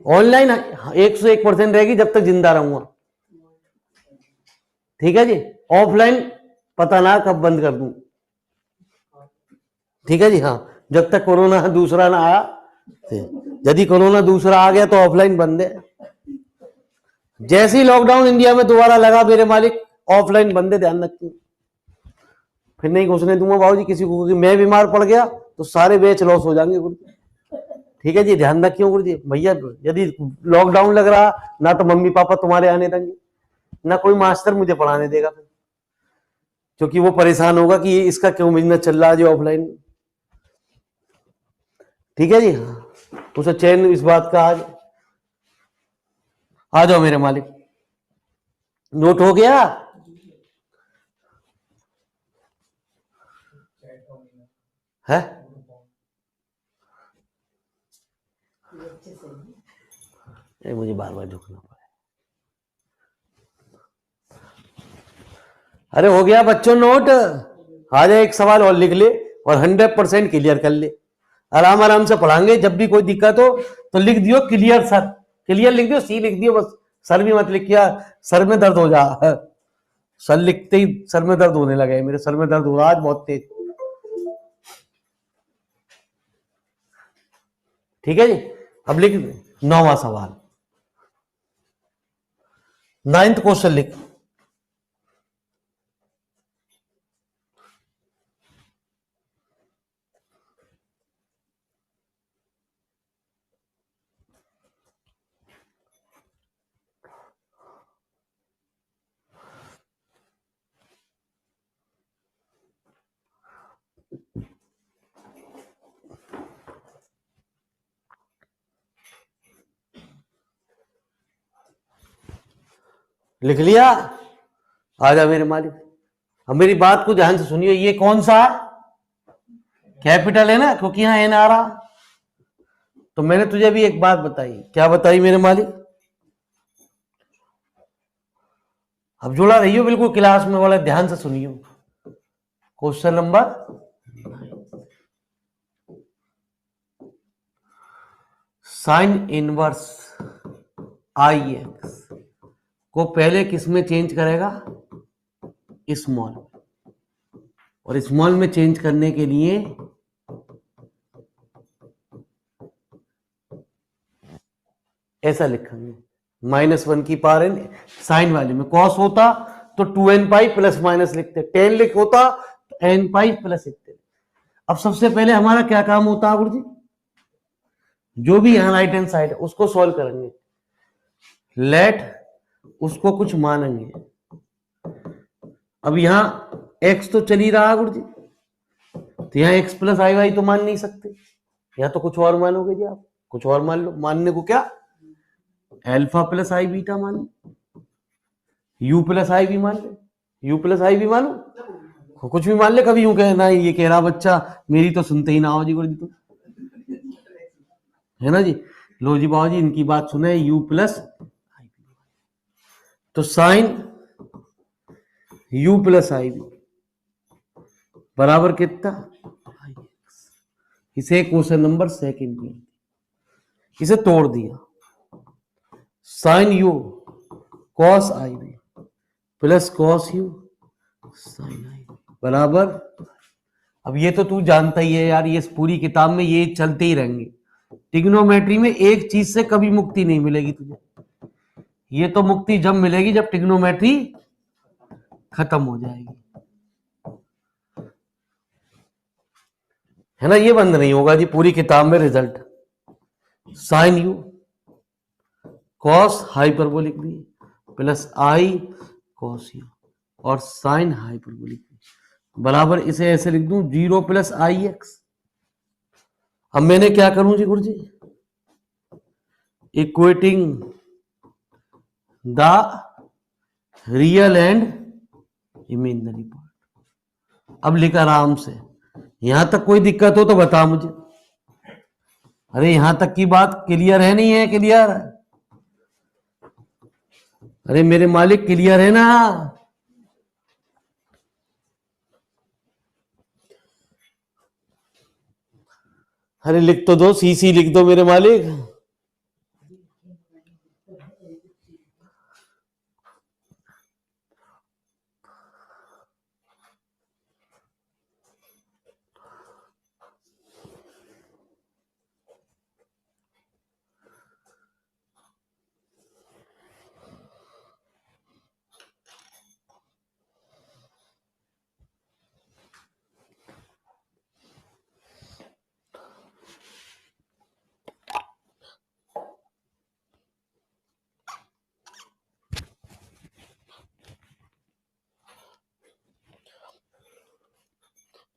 ऑनलाइन 101% रहेगी जब तक जिंदा रहूंगा। ठीक है जी, ऑफलाइन पता ना कब बंद कर दूं। ठीक है जी, हाँ, जब तक कोरोना दूसरा ना आया। यदि कोरोना दूसरा आ गया तो ऑफलाइन बंद है। जैसे ही लॉकडाउन इंडिया में दोबारा लगा मेरे मालिक, ऑफलाइन बंद है, ध्यान रखती। फिर नहीं घुसने दूंगा बाबू जी किसी को, मैं बीमार पड़ गया तो सारे बैच लॉस हो जाएंगे गुरु। ठीक है जी, ध्यान रखियो गुरु जी। भैया यदि लॉकडाउन लग रहा ना तो मम्मी पापा तुम्हारे आने देंगे, ना कोई मास्टर मुझे पढ़ाने देगा, क्योंकि वो परेशान होगा कि इसका क्यों बिजनेस चल रहा है जी ऑफलाइन। ठीक है जी, उसे चैन इस बात का। आज आ जाओ मेरे मालिक, नोट हो गया? है मुझे बार बार झुकना पड़ा। अरे हो गया बच्चों नोट? आ जाए, एक सवाल और लिख ले और 100% क्लियर कर ले। आराम आराम से पढ़ाएंगे, जब भी कोई दिक्कत हो तो लिख दियो क्लियर सर, क्लियर लिख दियो, सी लिख दियो बस, सर भी मत लिखिया, सर में दर्द हो जा। सर लिखते ही सर में दर्द होने लगे, मेरे सर में दर्द हो रहा आज बहुत तेज। ठीक है जी, अब लिख 9वां सवाल, 9th क्वेश्चन लिख। लिख लिया? आजा मेरे मालिक, अब मेरी बात को ध्यान से सुनिए। ये कौन सा कैपिटल है ना, क्योंकि यहां एन आ रहा। तो मैंने तुझे भी एक बात बताई, क्या बताई मेरे मालिक? अब जुड़ा रहियो बिल्कुल क्लास में, वाला ध्यान से सुनियो। क्वेश्चन नंबर 9, साइन इनवर्स आई एक्स को पहले किस में चेंज करेगा? स्मॉल। और स्मॉल में चेंज करने के लिए ऐसा लिखेंगे, -1 की पावर n, साइन वाले में कॉस होता तो 2n पाई प्लस माइनस लिखते, टेन लिख होता तो n पाई प्लस लिखते। अब सबसे पहले हमारा क्या काम होता है गुरु जी? जो भी यहां राइट हैंड साइड है उसको सॉल्व करेंगे, लेट उसको कुछ मानेंगे। अब यहां x तो चल ही रहा गुरु जी, तो यहां x प्लस आई वाई तो मान नहीं सकते, या तो कुछ और मानोगे जी आप, कुछ और मान लो। मानने को क्या? अल्फा प्लस आई बीटा मान लो, यू प्लस आई भी मान ले, यू प्लस आई भी मानो, कुछ भी मान ले। कभी यूं कहना ये कह रहा बच्चा मेरी तो सुनते ही ना हो जी गुरु जी, तो है ना जी। लो जी बाबू जी इनकी बात सुने, यू प्लस आई, तो sine u plus i b बराबर कितना? इसे क्वेश्चन नंबर 2 में इसे तोड़ दिया, sine u cos i b plus cos u sine i बराबर। अब ये तो तू जानता ही है यार, ये पूरी किताब में ये चलते ही रहेंगे। ट्रिग्नोमेट्री में एक चीज से कभी मुक्ति नहीं मिलेगी तुझे, ये तो मुक्ति जब मिलेगी जब ट्रिग्नोमेट्री खत्म हो जाएगी, है ना। ये बंद नहीं होगा जी पूरी किताब में result. Sine u cos hyperbolic भी प्लस आई कॉस यू और साइन हाइपरबोलिक बराबर, इसे ऐसे लिख दूं 0 प्लस आई एक्स। अब मैंने क्या करूं जी Guruji? Equating the real and imaginary part. अब लिख आराम से, यहां तक कोई दिक्कत हो तो बता मुझे। अरे यहां तक की बात क्लियर है नहीं है? क्लियर है? अरे मेरे मालिक क्लियर है ना? अरे लिख तो दो, सीसी लिख दो मेरे मालिक।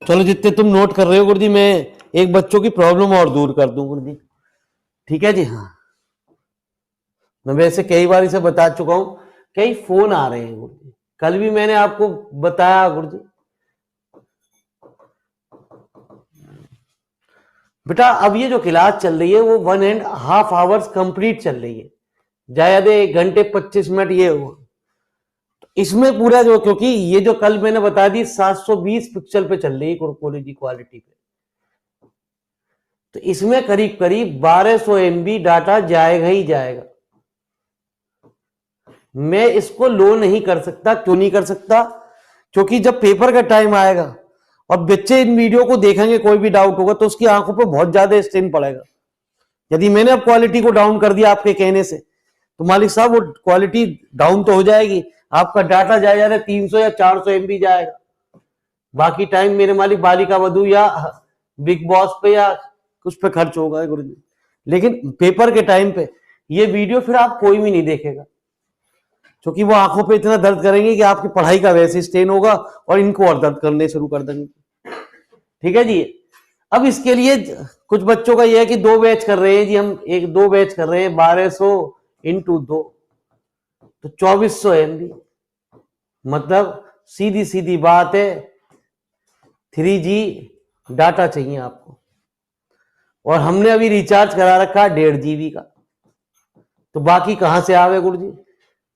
चलो जितने तुम नोट कर रहे हो गुरुजी, मैं एक बच्चों की प्रॉब्लम और दूर कर दूं गुरुजी, ठीक है जी। हाँ, मैं वैसे कई बार इसे बता चुका हूं, कई फोन आ रहे हैं गुरुजी, कल भी मैंने आपको बताया गुरुजी। बेटा अब ये जो क्लास चल रही है वो 1.5 आवर्स कंप्लीट चल रही है, ज्यादा 1 घंटे 25 मिनट ये हुआ। तो इसमें पूरा जो, क्योंकि ये जो कल मैंने बता दी 720 पिक्सल पे चल रही है कोलिजी क्वालिटी पे, तो इसमें करीब करीब 1200 MB डाटा जाएगा ही जाएगा। मैं इसको लो नहीं कर सकता। क्यों नहीं कर सकता? क्योंकि जब पेपर का टाइम आएगा और बच्चे इन वीडियो को देखेंगे, कोई भी डाउट होगा तो उसकी आंखों पे बहुत ज्यादा स्ट्रेन पड़ेगा। यदि मैंने अब क्वालिटी को डाउन कर दिया आपके कहने से, तो मालिक साहब वो क्वालिटी डाउन तो हो जाएगी, आपका डाटा जाएगा 300 या 400 MB जाएगा। बाकी टाइम मेरे मालिक बालिका वधू या बिग बॉस पे या कुछ पे खर्च होगा गुरुजी। लेकिन पेपर के टाइम पे ये वीडियो फिर आप कोई भी नहीं देखेगा, क्योंकि वो आंखों पे इतना दर्द करेंगे कि आपकी पढ़ाई का वैसे स्ट्रेन होगा और इनको और दर्द करने शुरू कर देंगे। ठीक है जी। अब इसके लिए कुछ बच्चों का यह है कि 2 बैच कर रहे हैं जी, हम 2 बैच कर रहे हैं, 1200 इंटू 2 तो 2400 MB। मतलब सीधी सीधी बात है 3G डाटा चाहिए आपको, और हमने अभी रिचार्ज करा रखा 1.5 GB का, तो बाकी कहां से आवे गुरु जी?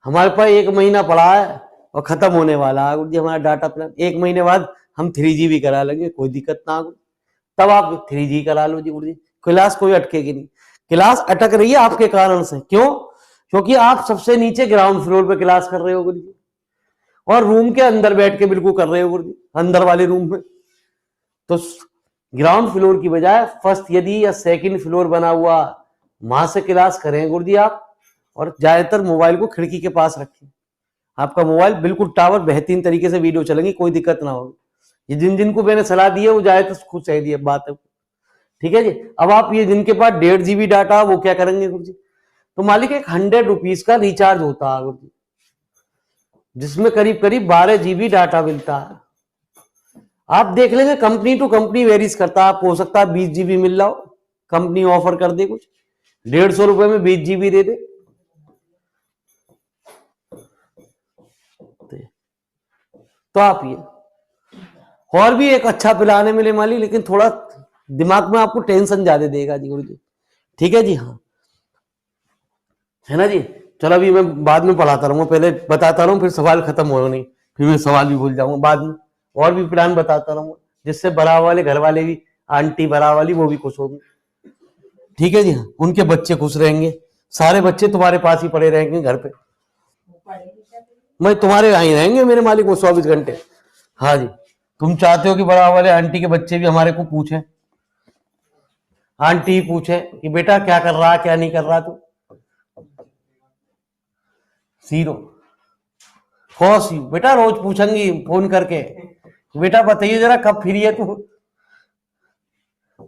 हमारे पास 1 महीना पड़ा है, और खत्म होने वाला है गुरुजी हमारा डाटा प्लान। 1 महीने बाद हम 3G भी करा लेंगे, कोई दिक्कत ना हो, तब आप 3G करा लो जी गुरुजी। क्लास कोई अटकेगी नहीं। क्लास अटक रही है आपके कारण से, क्यों? क्योंकि आप सबसे नीचे ग्राउंड फ्लोर पे क्लास कर रहे हो गुरुजी, और रूम के अंदर बैठ के बिल्कुल कर रहे हो गुरुजी, अंदर वाले रूम में। तो ग्राउंड फ्लोर की बजाय फर्स्ट यदि या सेकंड फ्लोर बना हुआ, वहां से क्लास करें गुरुजी आप। और ज्यादातर मोबाइल को खिड़की के पास रखें, आपका मोबाइल बिल्कुल टावर बेहतरीन तरीके से वीडियो चलेंगी, कोई दिक्कत ना होगी। ये जिन जिनको मैंने सलाह दी है वो ज्यादातर खुद सही दी है बात है, ठीक है जी। अब आप ये जिनके पास 1.5 GB डाटा, वो क्या करेंगे गुरुजी? तो मालिक एक 100 रुपीज का रिचार्ज होता है गुरुजी, जिसमें करीब करीब 12 GB डाटा मिलता है। आप देख लेंगे कंपनी टू कंपनी वेरीज करता है, आपको हो सकता है 20 GB मिल रहा हो, कंपनी ऑफर कर दे कुछ 150 रुपए में 20 GB दे दे। तो आप ये और भी एक अच्छा प्लान है मिले माली, लेकिन थोड़ा दिमाग में आपको टेंशन ज्यादा देगा जी गुरु जी, ठीक है जी। हाँ है ना जी। चलो अभी मैं बाद में पढ़ाता रहूंगा, पहले बताता रहूं, फिर सवाल खत्म हो नहीं, फिर मैं सवाल भी भूल जाऊंगा बाद में। और भी प्लान बताता रहूंगा, जिससे बड़ा वाले घर वाले भी, आंटी बड़ा वाली वो भी खुश होगी, ठीक है जी। हाँ उनके बच्चे खुश रहेंगे, सारे बच्चे तुम्हारे पास ही पड़े रहेंगे घर पे, मैं तुम्हारे यहाँ ही रहेंगे मेरे मालिक वो 24 घंटे। हाँ जी, तुम चाहते हो कि बड़ा वाले आंटी के बच्चे भी हमारे को पूछें, आंटी पूछे कि बेटा क्या कर रहा क्या नहीं कर रहा, तू जीरो कॉस यू बेटा रोज पूछेंगी फोन करके, बेटा बताइए जरा कब फ्री है तू,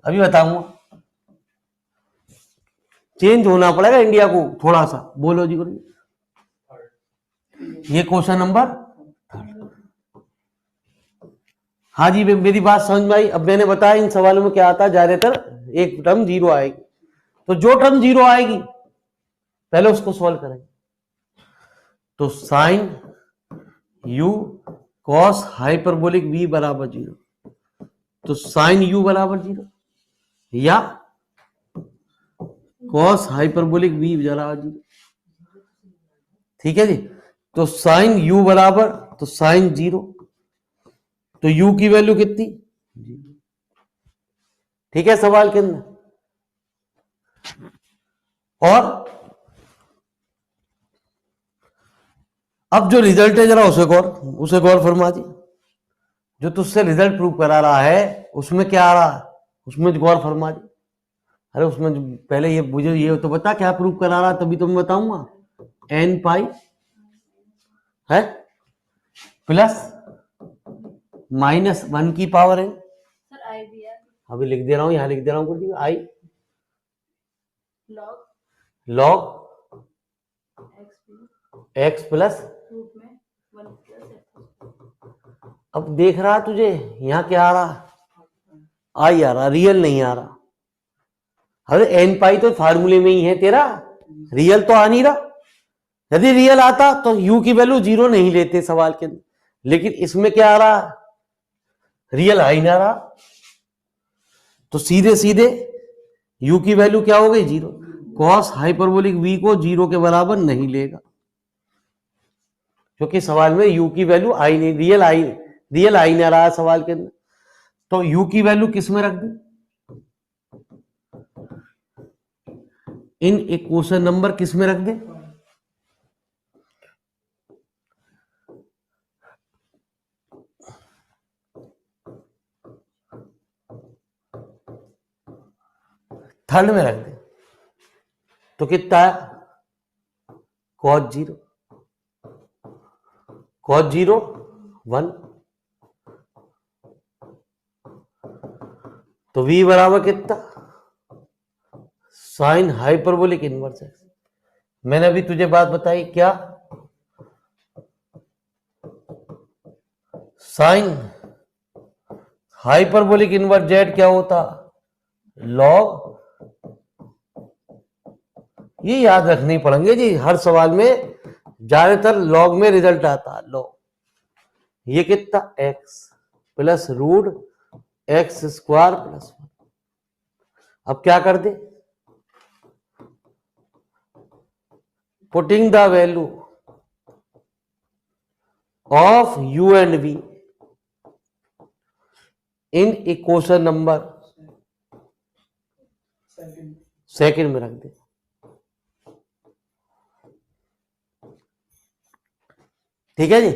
अभी बताऊंगा। चेंज होना पड़ेगा इंडिया को थोड़ा सा, बोलो जी गुरु। ये क्वेश्चन नंबर, हाँ जी मेरी बात समझ में आई। अब मैंने बताया इन सवालों में क्या आता है, ज्यादातर एक टर्म जीरो आएगी, तो जो टर्म जीरो आएगी पहले उसको सॉल्व करेंगे। तो sine u cos hyperbolic v बराबर 0, तो साइन u बराबर 0 या कॉस हाइपरबोलिक v बराबर 0, ठीक है जी। तो साइन u बराबर, तो साइन 0, तो u की वैल्यू कितनी, ठीक है सवाल के अंदर। और अब जो रिजल्ट है जरा उसे गौर फरमा जी, जो तुझसे रिजल्ट प्रूव करा रहा है उसमें क्या आ रहा है, उसमें गौर फरमा जी। अरे उसमें पहले ये मुझे ये तो बता क्या प्रूव करा रहा, तभी तो मैं बताऊंगा। एन पाई है प्लस -1 की पावर है, अभी लिख दे रहा हूं, यहां लिख दे रहा हूं, आई लॉग एक्स प्लस, अब देख रहा तुझे यहां क्या आ रहा, आई आ रहा, रियल नहीं आ रहा। अरे एन पाई तो फार्मूले में ही है तेरा, रियल तो आ नहीं रहा। यदि रियल आता तो यू की वैल्यू 0 नहीं लेते सवाल के अंदर, लेकिन इसमें क्या आ रहा, रियल आ ही ना रहा, तो सीधे सीधे u की वैल्यू क्या हो गई 0। कॉस हाइपरबोलिक v को 0 के बराबर नहीं लेगा, क्योंकि सवाल में u की वैल्यू आई नहीं, रियल आई ना रहा सवाल के अंदर। तो u की वैल्यू किस में रख दी, इन इक्वेशन नंबर किस में रख दे, थर्ड में रख दे। तो कितना है cos 0, cos 0 1, तो v बराबर कितना, साइन हाइपरबोलिक इनवर्स एक्स। मैंने अभी तुझे बात बताई क्या, साइन हाइपरबोलिक इनवर्स जेड क्या होता, लॉग, ये याद रखनी पड़ेंगे जी हर सवाल में, ज्यादातर लॉग में रिजल्ट आता है लॉग। ये कितना x plus root x square plus 1। अब क्या कर दे, putting the value of u and v in equation number, second में रख दे। ठीक है जी।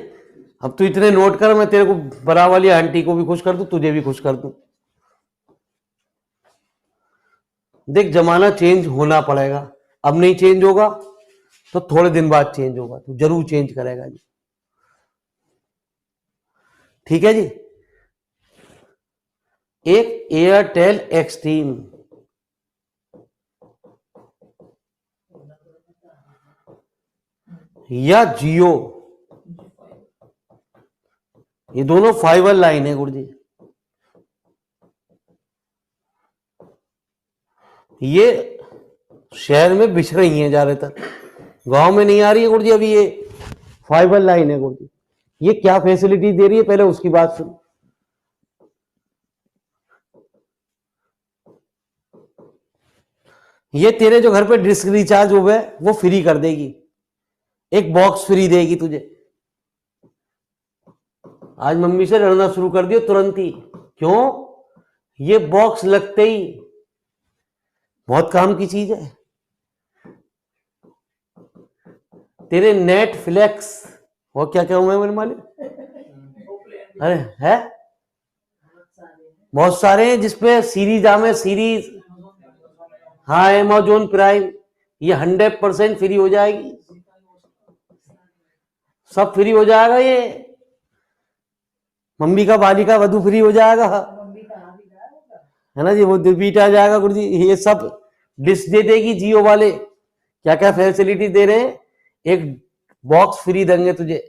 अब तू इतने नोट कर, मैं तेरे को बड़ा वाली आंटी को भी खुश कर दूं, तुझे भी खुश कर दूं। देख, जमाना चेंज होना पड़ेगा। अब नहीं चेंज होगा तो थोड़े दिन बाद चेंज होगा, तू जरूर चेंज करेगा जी। ठीक है जी। एक एयरटेल एक्सट्रीम, या जियो, ये दोनों फाइबर लाइन है गुरुजी। ये शहर में बिछ रही हैं ज्यादातर, गांव में नहीं आ रही है गुरुजी अभी। ये फाइबर लाइन है गुरुजी। ये क्या फैसिलिटी दे रही है, पहले उसकी बात सुन। ये तेरे जो घर पे डिस्क रिचार्ज हुए वो फ्री कर देगी, एक बॉक्स फ्री देगी तुझे। आज मम्मी से लड़ना शुरू कर दियो तुरंत ही। क्यों? ये बॉक्स लगते ही बहुत काम की चीज है। तेरे नेटफ्लिक्स और क्या क्या हुआ है मेरे मालिक? अरे है बहुत सारे हैं जिसपे सीरीज आमे सीरीज। हाँ, अमेज़न प्राइम, ये 100% फ्री हो जाएगी, सब फ्री हो जाएगा। ये मम्मी का बालिका वधु फ्री हो जाएगा, है ना जी। वो रिपीट आ जाएगा गुरु जी। ये सब डिश दे देगी जियो वाले। क्या क्या फैसिलिटी दे रहे हैं, एक बॉक्स फ्री देंगे तुझे।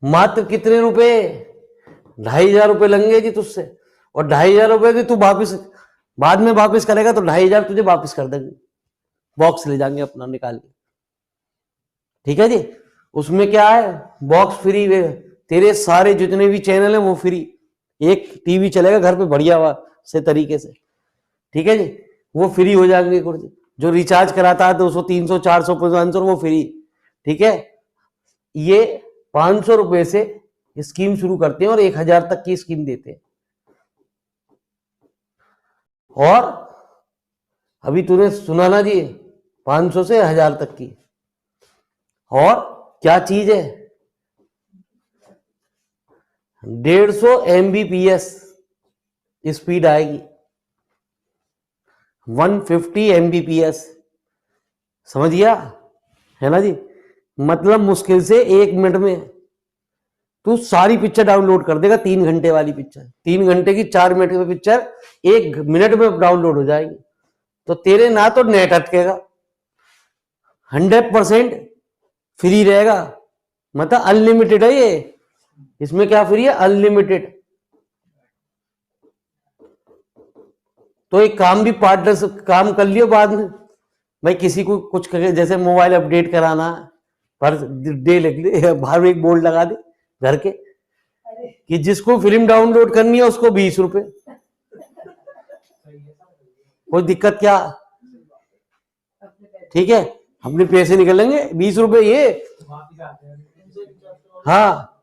मात्र कितने रुपए? 2,500 रुपए लेंगे जी तुझसे, और 2,500 रुपए की तू वापिस बाद में वापिस करेगा तो 2,500 तुझे वापिस कर देंगे, बॉक्स ले जाएंगे अपना निकाल के। ठीक है जी। उसमें क्या है, बॉक्स फ्री, तेरे सारे जितने भी चैनल हैं वो फ्री, एक टीवी चलेगा घर पे बढ़िया से तरीके से। ठीक है जी, वो फ्री हो जाएंगे गुरु जी। जो रिचार्ज कराता है 200 300 400 500 वो फ्री। ठीक है। ये 500 रुपए से स्कीम शुरू करते हैं और 1,000 तक की स्कीम देते हैं। और अभी तूने सुना ना जी, 500 से 1,000 तक की। और क्या चीज है, 150 MBPS स्पीड आएगी, 150 MBPS, समझ गया है ना जी। मतलब मुश्किल से 1 मिनट में तू सारी पिक्चर डाउनलोड कर देगा। 3 घंटे वाली पिक्चर, 3 घंटे की 4 मिनट की पिक्चर 1 मिनट में डाउनलोड हो जाएगी। तो तेरे ना तो नेट अटकेगा, 100% फ्री रहेगा। मतलब अनलिमिटेड है ये। इसमें क्या फ्री है? अनलिमिटेड। तो एक काम भी पार्टनर से काम कर लियो बाद में। भाई किसी को कुछ जैसे मोबाइल अपडेट कराना पर डे लिख ले, बाहर एक बोर्ड लगा दे घर के कि जिसको फिल्म डाउनलोड करनी है उसको 20 रुपए। कोई दिक्कत क्या? ठीक है, अपने पैसे निकलेंगे 20 रुपए ये। हाँ,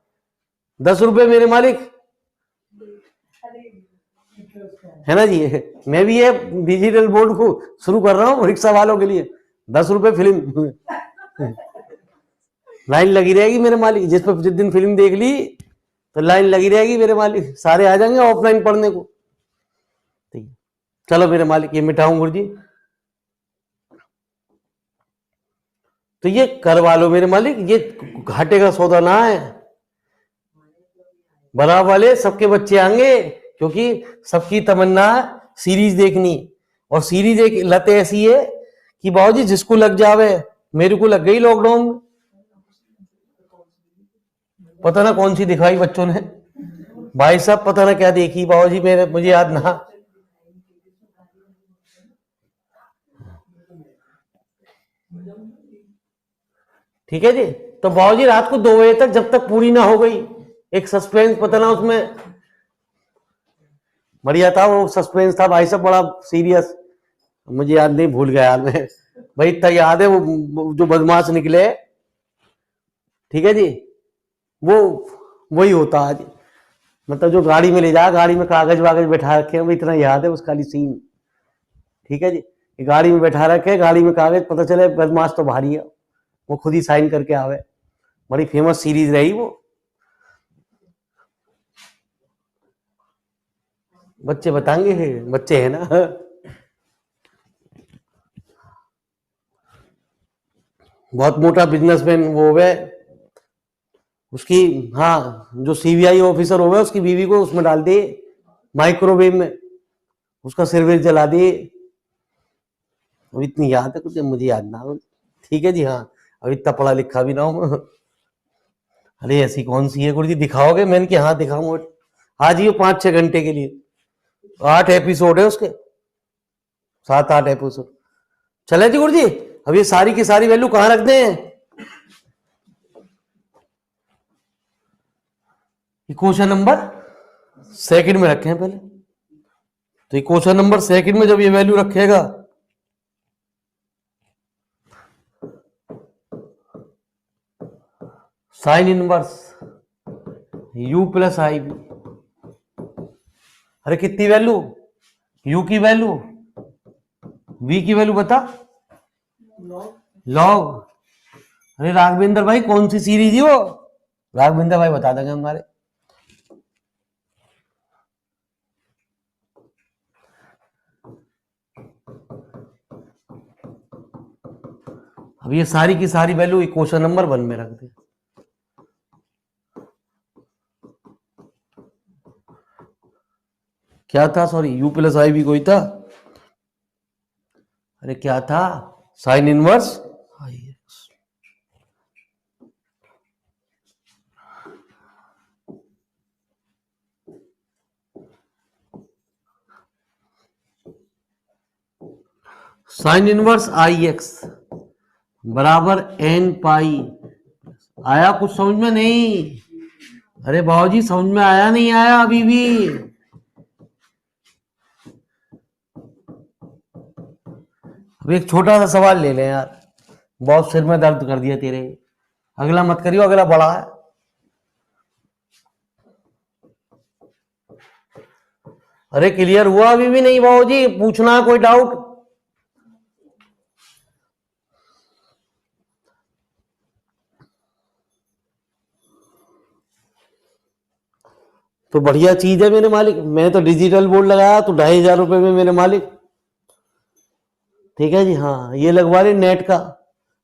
10 रुपए मेरे मालिक, है ना जी। मैं भी ये डिजिटल बोर्ड को शुरू कर रहा हूँ रिक्शा वालों के लिए। 10 रुपए फिल्म लाइन लगी रहेगी मेरे मालिक। जिस दिन फिल्म देख ली तो लाइन लगी रहेगी मेरे मालिक, सारे आ जाएंगे ऑफलाइन पढ़ने को। ठीक है, चलो मेरे मालिक ये मिटाऊं गुरु जी। तो ये करवा लो मेरे मालिक, ये घाटे का सौदा ना है। बड़ा वाले सबके बच्चे आएंगे, क्योंकि सबकी तमन्ना सीरीज देखनी। और सीरीज एक लत ऐसी है कि बाबूजी जिसको लग जावे, मेरे को लग गई लॉकडाउन में, पता ना कौन सी दिखाई बच्चों ने भाई साहब, पता ना क्या देखी बाबूजी, मुझे याद ना। ठीक है जी। तो बाबूजी रात को 2 बजे तक, जब तक पूरी ना हो गई, एक सस्पेंस, पता ना उसमें बढ़िया था, वो सस्पेंस था भाई साहब बड़ा सीरियस। मुझे याद नहीं, भूल गया मैं भाई। इतना याद है वो जो बदमाश निकले ठीक है जी। वो वही होता आज, मतलब जो गाड़ी में ले जा, गाड़ी में कागज वागज बैठा रखे हैं, वो इतना याद है उस खाली सीन। ठीक है जी, गाड़ी में बैठा रखे, गाड़ी में कागज, पता चले बदमाश तो भारी है, वो खुद ही साइन करके आवे। बड़ी फेमस सीरीज रही वो। बच्चे बताएंगे, बच्चे है ना। बहुत मोटा बिजनेसमैन वो है उसकी, हाँ, जो सीबीआई ऑफिसर हो गया, उसकी बीवी को उसमें डाल दिए माइक्रोवेव में, उसका सिर विर जला दिए। अब इतनी याद है कुछ, मुझे याद ना हो। ठीक है जी, हाँ, अब इतना पढ़ा लिखा भी ना हो। अरे ऐसी कौन सी है गुरु जी, दिखाओगे? मैंने कि हाँ दिखाऊंगा। हाँ जी, वो 5-6 घंटे के लिए, 8 एपिसोड है उसके, 7-8 एपिसोड। चले जी गुरु जी, अब ये सारी की सारी वैल्यू कहाँ रख दें? क्वेश्चन नंबर सेकंड में रखे हैं पहले। तो ये क्वेश्चन नंबर सेकंड में जब ये वैल्यू रखेगा, sine inverse u plus i B. अरे कितनी वैल्यू? u की वैल्यू, v की वैल्यू बता, लॉग। अरे राघवेंद्र भाई कौन सी सीरीज है वो? राघवेंद्र भाई बता देंगे हमारे। अब ये सारी की सारी वैल्यू क्वेश्चन नंबर 1 में रख दे। क्या था? सॉरी, u प्लस आई भी कोई था। अरे क्या था? साइन इनवर्स आई एक्स। साइन इनवर्स आई एक्स बराबर n पाई। आया कुछ समझ में? नहीं। अरे बाबूजी समझ में आया? नहीं आया अभी भी? अब एक छोटा सा सवाल ले लें यार, बहुत सिर में दर्द कर दिया तेरे। अगला मत करियो, अगला बड़ा है। अरे क्लियर हुआ अभी भी नहीं बाबूजी? पूछना है कोई डाउट? तो बढ़िया चीज है मेरे मालिक, मैं तो डिजिटल बोर्ड लगाया तो 2500 रुपए में मेरे मालिक। ठीक है जी, हाँ, ये लगवा ले नेट का,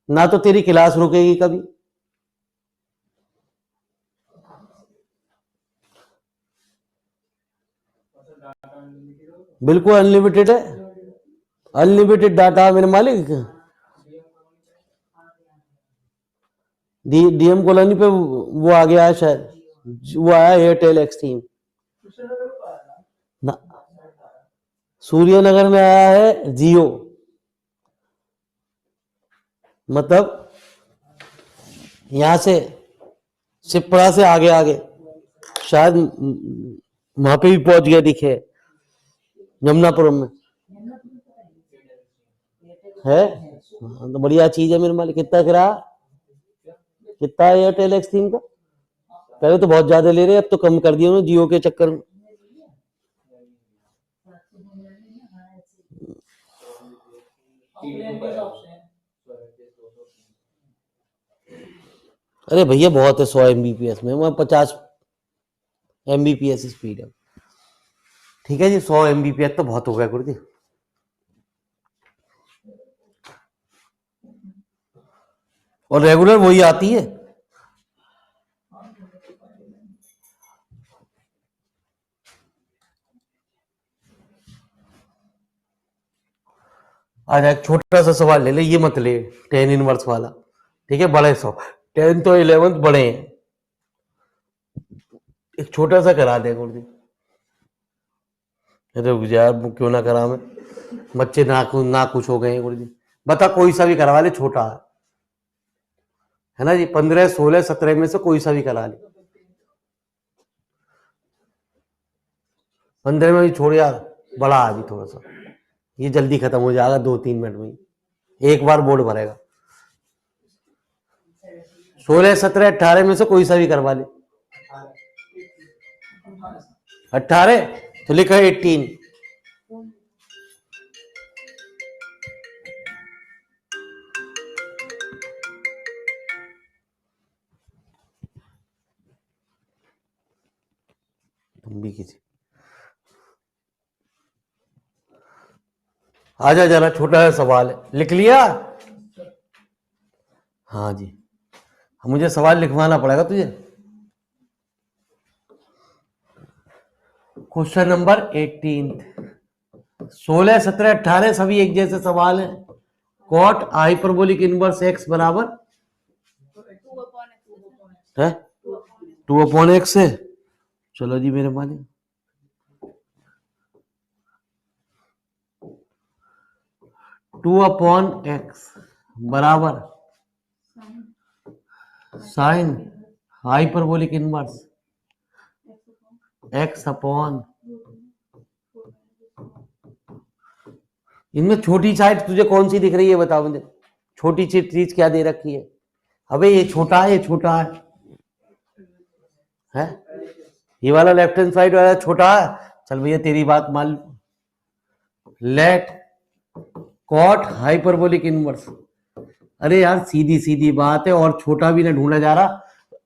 ना तो तेरी क्लास रुकेगी कभी। बिल्कुल अनलिमिटेड है, अनलिमिटेड डाटा मेरे मालिक। डीएम कॉलोनी पे वो आ गया है शायद, वो आया एयरटेल एक्सट्रीम ना। सूर्यनगर में आया है जियो, मतलब यहां से सिपड़ा से आगे आगे शायद वहां पे भी पहुंच गया दिखे, यमुनापुरम में है। हाँ, तो बढ़िया चीज है मेरे मालिक। कितना किराया, कितना है एयरटेल एक्सट्रीम का? पहले तो बहुत ज्यादा ले रहे, अब तो कम कर दिया उन्होंने जियो के चक्कर में। अरे भैया बहुत है, 100 MBPS में, वहां 50 MBPS स्पीड है। ठीक है जी, 100 MBPS तो बहुत हो गया गुरु जी। और रेगुलर वही आती है। आज एक छोटा सा सवाल ले ले, ये मत ले 10 इनवर्स वाला। ठीक है, बड़े 100, 10 तो 11 बड़े हैं, एक छोटा सा करा दे गुरु जी। अरे यार क्यों ना करा मैं, बच्चे ना कुछ हो गए हैं गुरु जी। बता कोई सा भी करवा ले, छोटा है ना जी, 15, 16, 17 में से कोई सा भी करा ले। 15 में भी छोड़ यार, बड़ा अभी थोड़ा सा, ये जल्दी खत्म हो जाएगा 2-3 मिनट में ही, एक बार बोर्ड भरेगा। 16 17 18 में से कोई सा भी करवा ले। 18 तो लिखा 18। तुम भी किसी आजा, जरा छोटा सा सवाल है, लिख लिया? हाँ जी, मुझे सवाल लिखवाना पड़ेगा तुझे। क्वेश्चन नंबर 18, 16 17 18 सभी एक जैसे सवाल है। कॉट हाइपरबोलिक इनवर्स एक्स बराबर है 2/x है। चलो जी मेरे मालिक, 2/x बराबर sign hyperbolic inverse x upon, इनमें छोटी साइड तुझे कौन सी दिख रही है बता मुझे, छोटी चीज क्या दे रखी है? अबे ये छोटा है, ये छोटा है? ये वाला लेफ्ट हैंड साइड वाला छोटा है। चल भैया तेरी बात मान लो, लेट कॉट हाइपरबोलिक इनवर्स, अरे यार सीधी सीधी बात है, और छोटा भी ना ढूंढा जा रहा,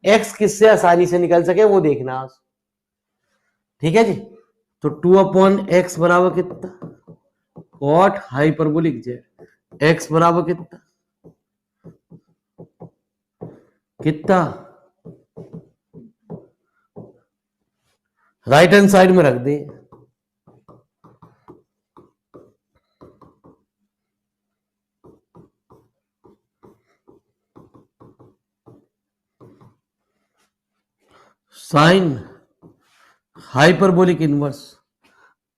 एक्स किससे आसानी से निकल सके वो देखना। ठीक है जी, तो 2/x बराबर कितना, कॉट हाइपरबोलिक जेड एक्स बराबर कितना कितना, राइट हैंड साइड में रख दे। Sine hyperbolic inverse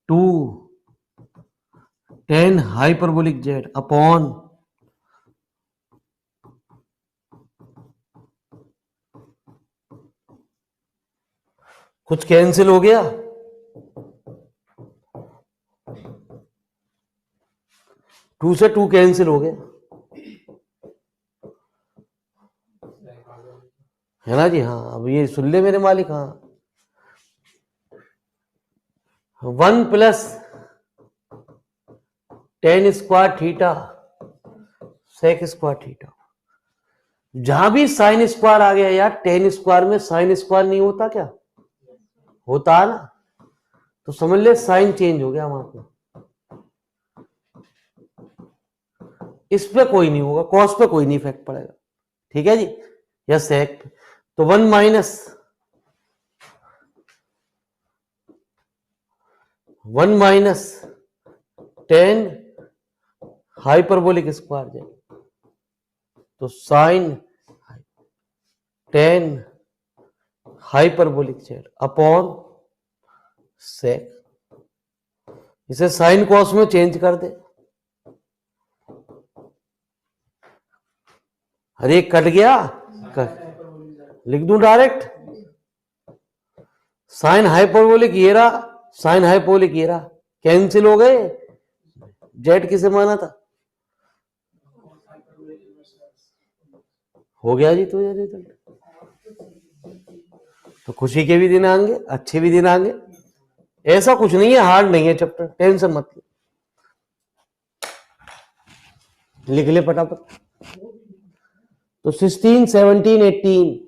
2 tan hyperbolic z upon कुछ कैंसिल हो गया, 2 से 2 कैंसिल हो गया है ना जी। हाँ अब ये सुन ले मेरे मालिक, हाँ 1 प्लस tan square theta sec square theta, जहां भी साइन स्क्वायर आ गया यार, टेन स्क्वायर में साइन स्क्वायर नहीं होता क्या, होता है ना, तो समझ ले साइन चेंज हो गया वहां पे, इस पे कोई नहीं होगा, कॉस पे कोई नहीं इफेक्ट पड़ेगा। ठीक है जी, या सेक पे, तो 1 माइनस 10 हाइपरबोलिक स्क्वायर जेड, तो sine 10 hyperbolic z upon sec, इसे साइन कॉस में चेंज कर दे। अरे कट गया, लिख दूं डायरेक्ट, साइन हाइपरबोलिक ये रहा, साइन हाइपरबोलिक ये रहा, कैंसिल हो गए, जेड किसे माना था, हो गया जी। तो ये रिजल्ट, तो खुशी के भी दिन आएंगे, अच्छे भी दिन आएंगे, ऐसा कुछ नहीं है, हार्ड नहीं है चैप्टर, टेंशन मत ले, लिख ले फटाफट। तो 16 17 18,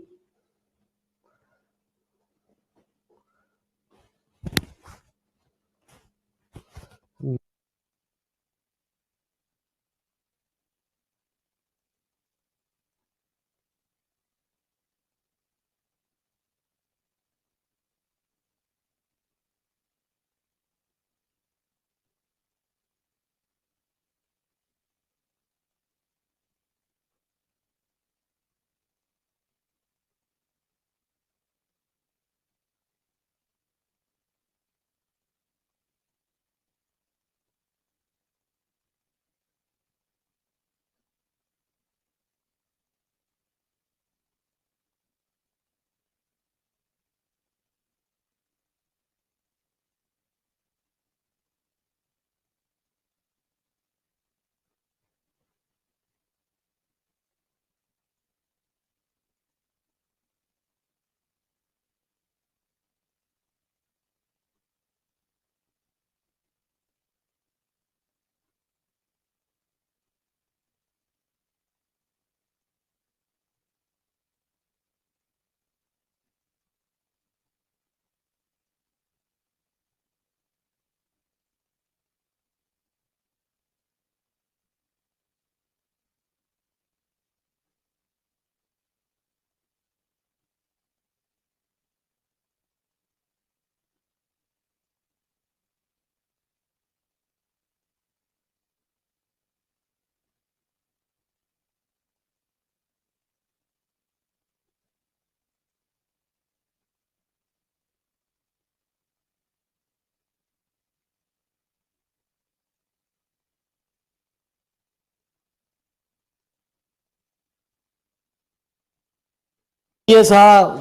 देखिए साहब,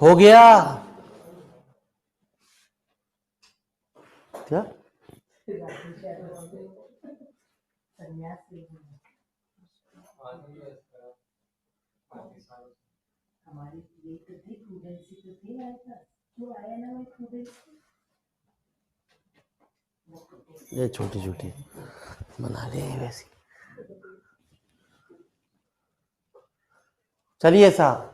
हो गया क्या? ये छोटी छोटी बना ले वैसी। चलिए साहब,